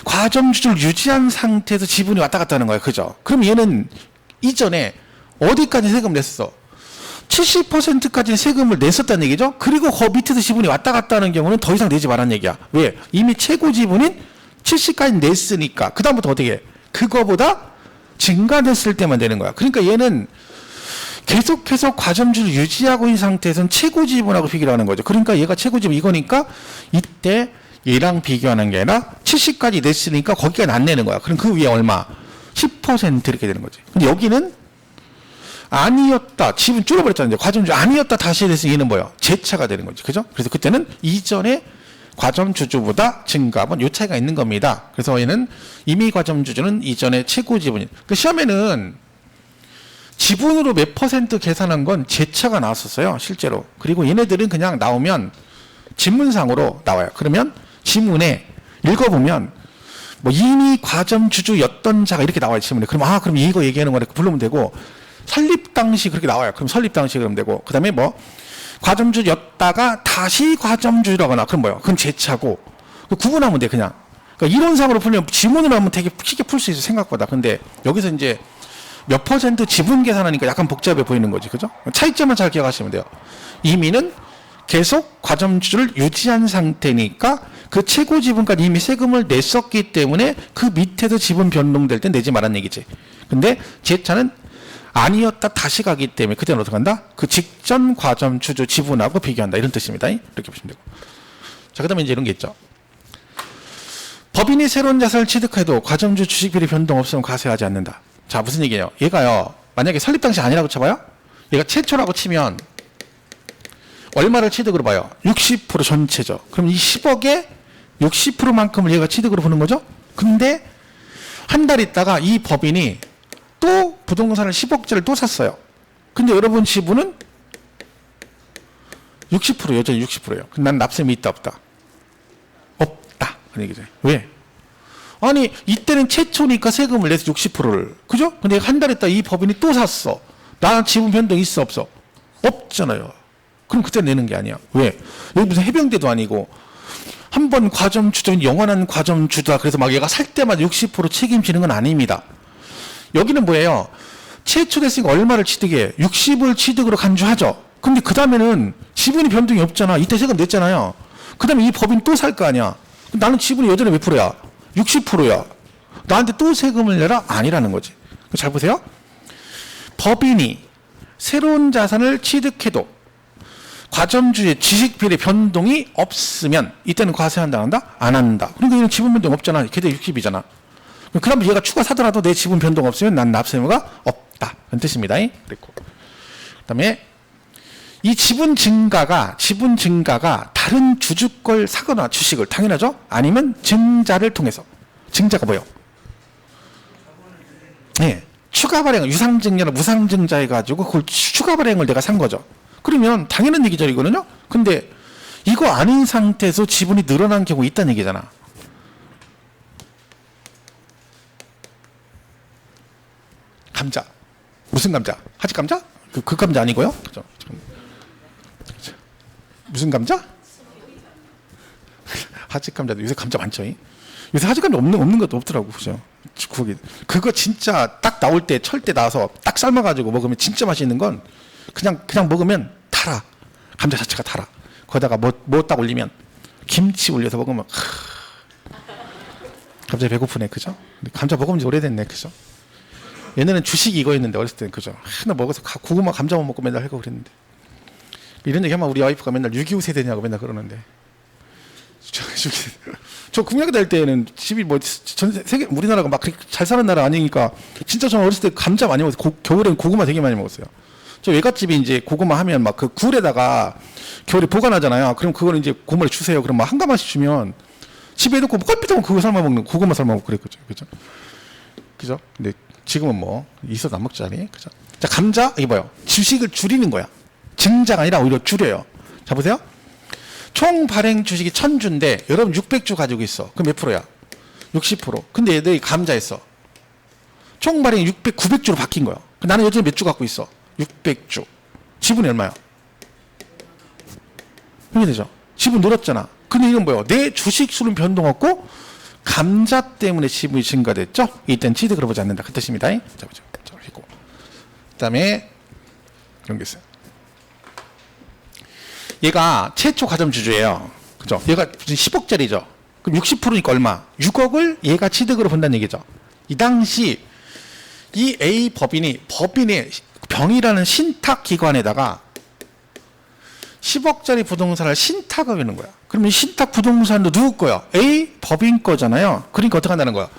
과점주주를 유지한 상태에서 지분이 왔다 갔다 하는 거예요. 그죠? 그럼 얘는 이전에 어디까지 세금 냈어? 70%까지 세금을 냈었다는 얘기죠? 그리고 그 밑에서 지분이 왔다 갔다 하는 경우는 더 이상 내지 말라는 얘기야. 왜? 이미 최고 지분인 70까지 냈으니까. 그다음부터 어떻게 해? 그거보다 증가됐을 때만 되는 거야. 그러니까 얘는 계속해서 과점주를 유지하고 있는 상태에서는 최고 지분하고 비교를 하는 거죠. 그러니까 얘가 최고 지분 이거니까 이때 얘랑 비교하는 게 아니라 70까지 냈으니까 거기까지 안 내는 거야. 그럼 그 위에 얼마? 10% 이렇게 되는 거지. 근데 여기는 아니었다. 지분 줄어버렸잖아요. 과점주주 아니었다 다시 돼서 얘는 뭐예요? 제차가 되는 거지. 그죠? 그래서 그때는 이전에 과점주주보다 증가분 요 차이가 있는 겁니다. 그래서 얘는 이미 과점주주는 이전에 최고 지분이. 그 시험에는 지분으로 몇 % 계산한 건 제차가 나왔었어요. 실제로. 그리고 얘네들은 그냥 나오면 지문상으로 나와요. 그러면 지문에 읽어보면 뭐 이미 과점주주였던 자가 이렇게 나와요. 지문에. 그럼 그럼 이거 얘기하는 거를 부르면 되고 설립 당시 그렇게 나와요. 그럼 설립 당시 그러면 되고 그 다음에 뭐 과점주였다가 다시 과점주라거나 그럼 뭐예요? 그건 제차고 구분하면 돼 그냥. 그러니까 이론상으로 풀면 지문으로 하면 되게 쉽게 풀 수 있어 생각보다. 근데 여기서 이제 몇 % 지분 계산하니까 약간 복잡해 보이는 거지. 그죠? 차이점만 잘 기억하시면 돼요. 이미는 계속 과점주주를 유지한 상태니까 그 최고 지분까지 이미 세금을 냈었기 때문에 그 밑에서 지분 변동될 때 내지 말란 얘기지. 근데 제차는 아니었다 다시 가기 때문에 그때는 어떻게 한다? 그 직전 과점 주주 지분하고 비교한다. 이런 뜻입니다. 이렇게 보시면 되고. 자, 그 다음에 이제 이런 게 있죠. 법인이 새로운 자산을 취득해도 과점주 주식 비율이 변동 없으면 과세하지 않는다. 자, 무슨 얘기예요? 얘가요, 만약에 설립 당시 아니라고 쳐봐요? 얘가 최초라고 치면 얼마를 취득으로 봐요? 60% 전체죠. 그럼 이 10억의 60%만큼을 얘가 취득으로 보는 거죠? 근데 한 달 있다가 이 법인이 또 부동산을 10억짜리를 또 샀어요. 근데 여러분 지분은 60% 여전히 60%예요. 난 납세이 있다 없다? 없다. 그런 얘기죠. 왜? 아니 이때는 최초니까 세금을 내서 60%를 그죠? 근데 한 달 있다 이 법인이 또 샀어. 나는 지분 변동 있어 없어? 없잖아요. 그럼 그때 내는 게 아니야. 왜? 여기 무슨 해병대도 아니고 한 번 과점주도 영원한 과점주다. 그래서 막 얘가 살 때마다 60% 책임지는 건 아닙니다. 여기는 뭐예요? 최초 됐으니까 얼마를 취득해? 60을 취득으로 간주하죠. 근데 그 다음에는 지분이 변동이 없잖아. 이때 세금 냈잖아요. 그 다음에 이 법인 또 살 거 아니야. 나는 지분이 여전히 몇 프로야? 60%야. 나한테 또 세금을 내라? 아니라는 거지. 잘 보세요. 법인이 새로운 자산을 취득해도 과점주의 지식비율의 변동이 없으면 이때는 과세한다 한다? 안 한다. 그러니까 얘는 지분 변동 없잖아. 걔도 60이잖아. 그럼 얘가 추가 사더라도 내 지분 변동 없으면 난 납세 의무가 없다. 그런 뜻입니다. 그랬고. 그다음에 이 지분 증가가 다른 주주 걸 사거나 주식을 당연하죠. 아니면 증자를 통해서. 증자가 뭐예요? 네, 추가 발행, 유상증자나 무상증자 해가지고 그걸 추가 발행을 내가 산 거죠. 그러면 당연한 얘기죠, 이거는요. 근데 이거 아닌 상태에서 지분이 늘어난 경우 있다는 얘기잖아. 감자. 무슨 감자? 하지 감자? 그 감자 아니고요. 그죠? 무슨 감자? 하지 감자도 요새 감자 많죠. 요새 하지 감자 없는 것도 없더라고. 그죠? 그거 진짜 딱 나올 때 철 때 나와서 딱 삶아가지고 먹으면 진짜 맛있는 건 그냥 먹으면 달아. 감자 자체가 달아. 거기다가 뭐 딱 올리면 김치 올려서 먹으면 갑자기 배고프네. 그죠? 감자 먹으면 오래됐네. 그죠? 옛날엔 주식이 이거였는데 어렸을 때는 그죠? 하나 먹어서 고구마 감자만 먹고 맨날 하고 그랬는데 이런 얘기 하면 우리 와이프가 맨날 6.25 세대냐고 맨날 그러는데 저 국민학교 다닐 때는 집이 뭐 전 세계 우리나라가 막 그렇게 잘 사는 나라 아니니까 진짜 저는 어렸을 때 감자 많이 먹었어요. 겨울엔 고구마 되게 많이 먹었어요. 저 외갓집이 이제 고구마 하면 막 그 굴에다가 겨울에 보관하잖아요. 그럼 그걸 이제 고구마를 주세요. 그럼 막 한 가마씩 주면 집에 놓고 껄핏하면 그거 삶아 먹는 고구마 삶아 먹고 그랬거든요. 그죠? 근데 지금은 뭐 있어도 안 먹자니. 그죠? 자, 감자 이게 뭐예요? 주식을 줄이는 거야. 증자가 아니라 오히려 줄여요. 자, 보세요. 총 발행 주식이 1000주인데 여러분 600주 가지고 있어. 그럼 몇 프로야? 60%. 근데 얘들이 감자했어. 총 발행이 900주로 바뀐 거야. 나는 여전히 몇 주 갖고 있어? 600주. 지분이 얼마야? 이게 되죠. 지분 늘었잖아. 근데 이건 뭐예요? 내 주식 수는 변동 없고 감자 때문에 지분이 증가됐죠? 이때는 취득을 해보지 않는다. 그 뜻입니다. 자, 보죠. 그 다음에 이런 게 있어요. 얘가 최초 가점주주예요. 그죠? 얘가 10억짜리죠. 그럼 60%니까 얼마? 6억을 얘가 취득으로 본다는 얘기죠. 이 당시 이 A 법인의 병이라는 신탁 기관에다가 10억짜리 부동산을 신탁을 하는 거야. 그러면 신탁 부동산도 누구 거야? A 법인 거잖아요. 그러니까 어떻게 한다는 거야?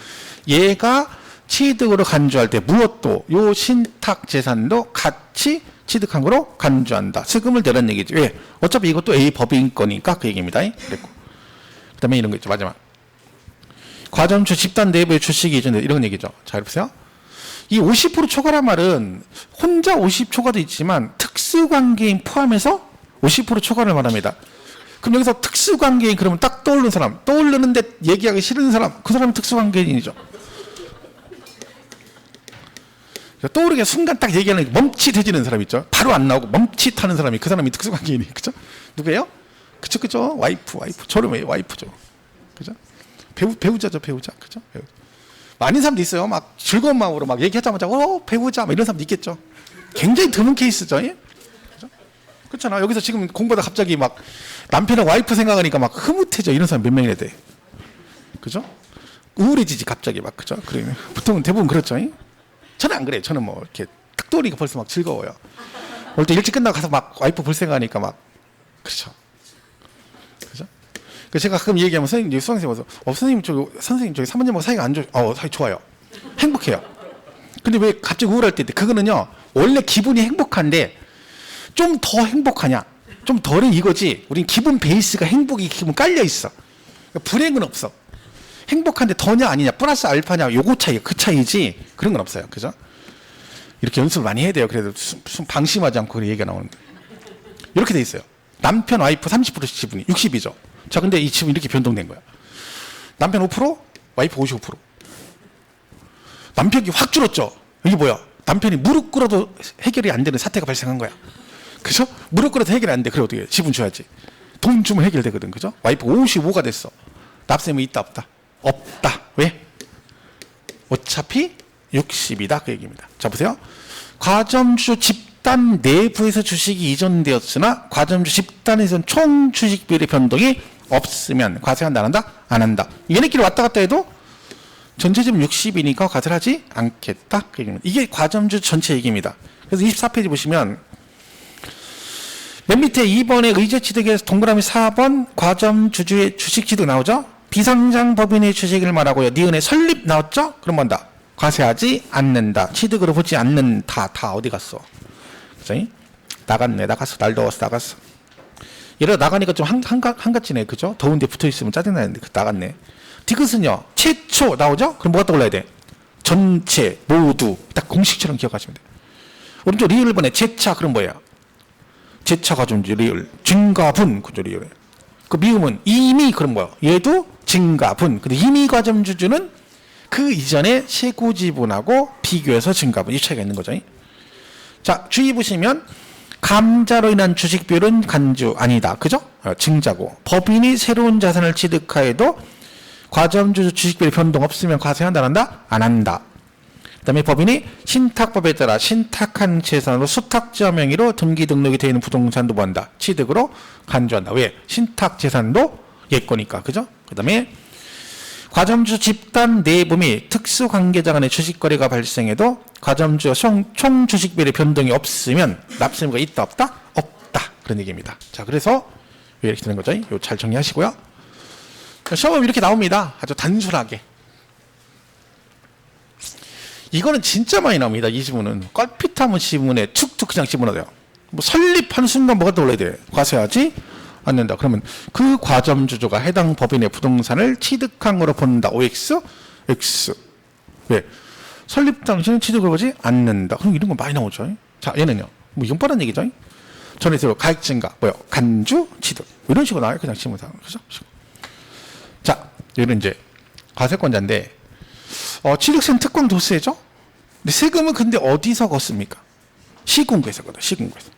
얘가 취득으로 간주할 때 무엇도 요 신탁 재산도 같이 취득한 거로 간주한다. 세금을 내라는 얘기죠. 왜? 어차피 이것도 A 법인 거니까 그 얘기입니다. 그랬고. 그 다음에 이런 거 있죠. 마지막. 과점주 집단 내부의 주식이 이전에 이런 얘기죠. 자, 보세요. 이 50% 초과란 말은 혼자 50 초과도 있지만 특수관계인 포함해서 50% 초과를 말합니다. 그럼 여기서 특수관계인 그러면 딱 떠오르는 사람, 떠오르는데 얘기하기 싫은 사람, 그 사람이 특수관계인이죠. 떠오르게 순간 딱 얘기하는 멈칫해지는 사람 있죠. 바로 안 나오고 멈칫하는 사람이 그 사람이 특수관계인이 그죠? 누구예요? 그죠? 와이프. 저를 와이프죠. 그죠? 배우자죠, 배우자. 그죠? 배우자. 많은 사람도 있어요. 막 즐거운 마음으로 막 얘기하자마자 배우자 막 이런 사람도 있겠죠. 굉장히 드문 케이스죠. 예? 그죠? 그렇잖아. 여기서 지금 공부하다 갑자기 막 남편이랑 와이프 생각하니까 막 흐뭇해져. 이런 사람 몇 명이나 돼. 그죠? 우울해지지 갑자기 막 그죠? 그래. 보통은 대부분 그렇죠. 예? 저는 안 그래요. 저는 뭐 이렇게 딱 탁 떠오르니까 벌써 막 즐거워요. 올 때 일찍 끝나고 가서 막 와이프 볼 생각하니까 막, 그렇죠. 그죠? 그 제가 가끔 얘기하면 선생님, 수강생 와서, 선생님, 사모님하고 사이가 안 사이 좋아요. 행복해요. 근데 왜 갑자기 우울할 때, 그거는요, 원래 기분이 행복한데, 좀 더 행복하냐, 좀 덜은 이거지, 우린 기분 베이스가 기분 깔려 있어. 그러니까 불행은 없어. 행복한데 더냐 아니냐, 플러스 알파냐, 요거 차이, 그 차이지, 그런 건 없어요. 그죠? 이렇게 연습을 많이 해야 돼요. 그래도 무슨 방심하지 않고 그런 얘기가 나오는데. 이렇게 돼 있어요. 남편, 와이프 30%씩 지분이 60이죠. 자, 근데 이 지분 이렇게 변동된 거야. 남편 5%, 와이프 55%. 남편이 확 줄었죠. 이게 뭐야? 남편이 무릎 꿇어도 해결이 안 되는 사태가 발생한 거야. 그죠? 무릎 꿇어도 해결이 안 돼. 그래 어떻게 해? 지분 줘야지. 돈 주면 해결되거든. 그죠? 와이프 55가 됐어. 납세면 있다 없다? 없다. 왜? 어차피 60이다. 그 얘기입니다. 자, 보세요. 과점주 집단 내부에서 주식이 이전되었으나 과점주 집단에서는 총 주식 비율의 변동이 없으면 과세한다 안 한다? 안 한다. 얘네끼리 왔다 갔다 해도 전체 지분 60이니까 과세하지 않겠다. 그 얘기입니다. 이게 과점주 전체 얘기입니다. 그래서 24페이지 보시면 맨 밑에 2번에 의제취득에서 동그라미 4번 과점주주의 주식취득 나오죠? 비상장 법인의 주식을 말하고요. 니은의 설립 나왔죠? 그럼 뭔다? 과세하지 않는다. 취득으로 보지 않는다. 다 어디 갔어? 그죠? 나갔네. 나갔어. 날 더워서 나갔어. 이러다 나가니까 좀 한가지네. 그죠? 더운데 붙어있으면 짜증나는데 나갔네. 디귿은요. 최초 나오죠? 그럼 뭐가 떠올라야 돼? 전체, 모두. 딱 공식처럼 기억하시면 돼요. 오른쪽 리을 번에 제차. 그럼 뭐예요? 제차 과점주 리을. 증가분. 그죠? 리을. 그 미음은 이미. 그럼 뭐야? 얘도 증가분. 근데 이미 과점주주는 그 이전에 세고 지분하고 비교해서 증가분. 이 차이가 있는 거죠. 자, 주의 보시면 감자로 인한 주식 비율은 간주 아니다. 그죠? 증자고. 법인이 새로운 자산을 취득하여도 과점주 주식 비율 변동 없으면 과세한다 안 한다? 안 한다. 그다음에 법인이 신탁법에 따라 신탁한 재산으로 수탁자 명의로 등기 등록이 되어 있는 부동산도 뭐한다? 취득으로 간주한다. 왜? 신탁 재산도 얘 거니까. 그죠? 그다음에 과점주 집단 내부 및 특수관계자 간의 주식거래가 발생해도 과점주 총 주식비율의 변동이 없으면 납세 의무가 있다 없다? 없다. 그런 얘기입니다. 자, 그래서 왜 이렇게 되는 거죠? 이거 잘 정리하시고요. 시험은 이렇게 나옵니다. 아주 단순하게. 이거는 진짜 많이 나옵니다. 이 지문은. 껄핏하면 지문에 툭툭 그냥 집어넣어요. 뭐 설립하는 순간 뭐가 떠올라야 돼? 과세하지 않는다. 그러면 그 과점주주가 해당 법인의 부동산을 취득한 거로 본다. OX, X. 왜? 설립 당시는 취득을 하지 않는다. 그럼 이런 거 많이 나오죠. 자, 얘는요. 뭐 이건 뻔한 얘기죠. 전에 가액 증가, 간주, 취득. 이런 식으로 나와요. 그냥 지문상. 그죠? 자, 얘는 이제 과세권자인데, 취득세는 특권 도세죠? 근데 세금은 근데 어디서 걷습니까? 시군구에서 걷어요. 시군구에서.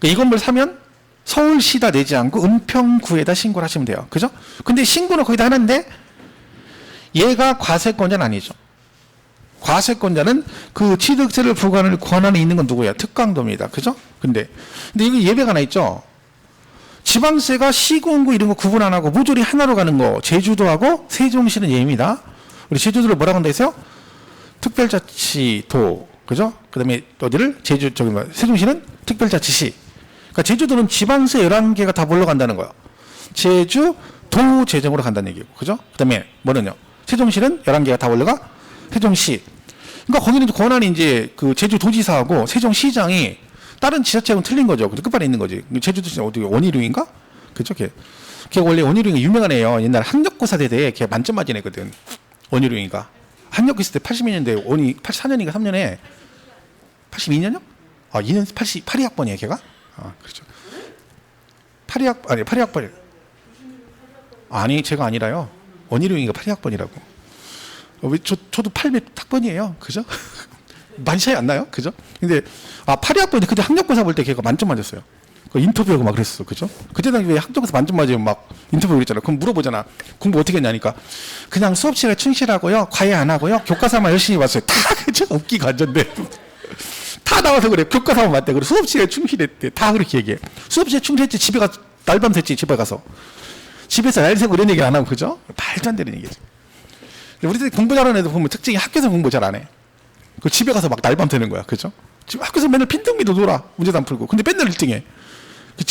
그러니까 이 건물 사면 서울시다 내지 않고 은평구에다 신고를 하시면 돼요. 그죠? 근데 신고는 거의 다 하는데 얘가 과세권자는 아니죠. 과세권자는 그 취득세를 부과할 권한이 있는 건 누구야? 특강도입니다. 그죠? 근데 이거 예외가 하나 있죠. 지방세가 시군구 이런 거 구분 안 하고 모조리 하나로 가는 거 제주도하고 세종시는 예입니다. 우리 제주도를 뭐라고 한다 했어요? 특별자치도. 그죠? 그다음에 어디를? 세종시는 특별자치시. 그러니까 제주도는 지방세 11개가 다 뭘로 간다는 거예요. 제주도 재정으로 간다는 얘기고. 그죠? 그다음에 뭐는요? 세종시는 11개가 다 올라가 세종시. 그러니까 거기는 권한이 이제 그 제주도지사하고 세종시장이 다른 지자체하고는 틀린 거죠. 근데 끝발에 있는 거지. 제주도시는 어디 원희룡인가? 그죠? 걔 원래 원희룡이 유명한 애예요. 옛날 학력고사 대대에 걔 만점 맞은 애거든. 원희룡이가. 학력 있을 때 82년대 84년인가 3년에 82년이요? 2년 82학번이에요, 걔가? 그렇죠. 82학번. 아니, 제가 아니라요. 원희룡이가 82학번이라고. 저도 800학번이에요. 그죠? 많이 차이 안 나요? 그죠? 근데, 82학번인데 그때 학력고사 볼 때 걔가 만점 맞았어요. 그 인터뷰하고 막 그랬어. 그죠? 그때 당시에 학력고사 만점 맞으면 막 인터뷰 그랬잖아. 그럼 물어보잖아. 공부 어떻게 했냐니까. 그냥 수업 시간에 충실하고요. 과외 안 하고요. 교과서만 열심히 봤어요. 다, 그죠? 웃기가 완전데. 다 나와서 그래. 교과서만 봤대. 그래. 수업 시간에 충실했대. 다 그렇게 얘기해. 수업 시간에 충실했지. 집에 가서, 날밤 샜지. 집에 가서. 집에서 날 새고 이런 얘기 안 하고, 그죠? 말도 안 되는 얘기지. 우리들 공부 잘하는 애들 보면 특징이 학교에서 공부 잘 안 해. 그 집에 가서 막 날밤 새는 거야. 그죠? 지금 학교에서 맨날 빈둥비도 놀아. 문제도 안 풀고. 근데 맨날 1등해.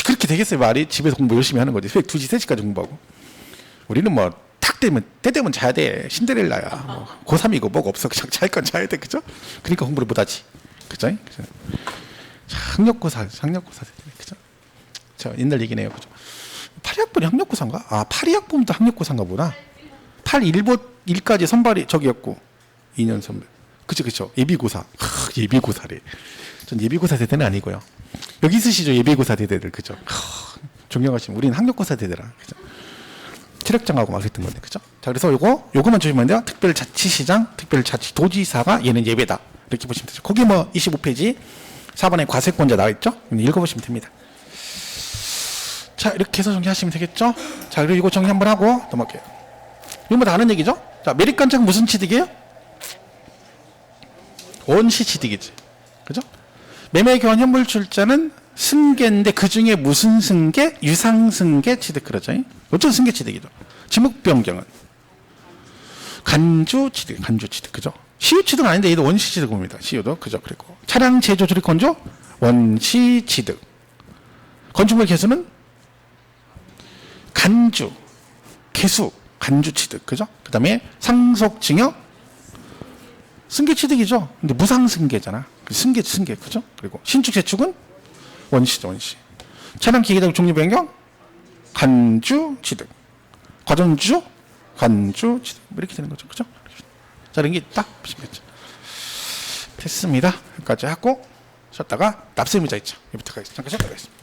그렇게 되겠어요, 말이? 집에서 공부 열심히 하는 거지. 새벽 2시, 3시까지 공부하고. 우리는 뭐, 때 되면 자야 돼. 신데렐라야. 뭐, 고3이고 뭐가 없어. 그냥 잘 건 자야 돼. 그죠? 그러니까 공부를 못 하지. 그죠? 학력고사 세대. 그죠? 저 옛날 얘기네요. 그죠? 8학번이 학력고사인가? 아, 82학번도 학력고사인가 보다. 1까지 선발이 저기였고, 2년 선배. 그쵸. 예비고사. 예비고사래. 전 예비고사 세대는 아니고요. 여기 있으시죠? 예비고사 세대들. 그죠? 존경하시면. 우리는 학력고사 세대라. 그죠? 체력장하고 막 했던 건데. 그죠? 자, 그래서 요거만 주시면 돼요. 특별자치시장, 특별자치도지사가 얘는 예배다. 이렇게 보시면 되죠. 거기 뭐 25페이지 4번에 과세권자 나와 있죠? 읽어보시면 됩니다. 자, 이렇게 해서 정리하시면 되겠죠? 자, 그리고 이거 정리 한번 하고 넘어갈게요. 이거 뭐 다 아는 얘기죠? 자, 매립관장 무슨 취득이에요? 원시 취득이지. 그죠? 매매교환 현물출자는 승계인데 그 중에 무슨 승계? 유상승계 취득 그러죠. 어떤 승계 취득이죠. 지목변경은 간주 취득, 그죠? 시유 취득은 아닌데 얘도 원시 취득 봅니다. 시유도 그죠? 그리고 차량 제조 조립 건조 원시 취득. 건축물 개수는 간주, 개수, 간주 취득 그죠? 그다음에 상속 증여 승계 취득이죠. 근데 무상 승계잖아. 승계 그죠? 그리고 신축 재축은 원시죠, 원시. 차량 기계장 종류 변경 간주 취득. 과전주 간주 취득. 이렇게 되는 거죠. 그죠? 자, 이런 게 딱 보시겠죠. 됐습니다. 여기까지 하고 쉬었다가 납세의무자 있죠. 여기부터 잠깐 쉬었다가 있습니다.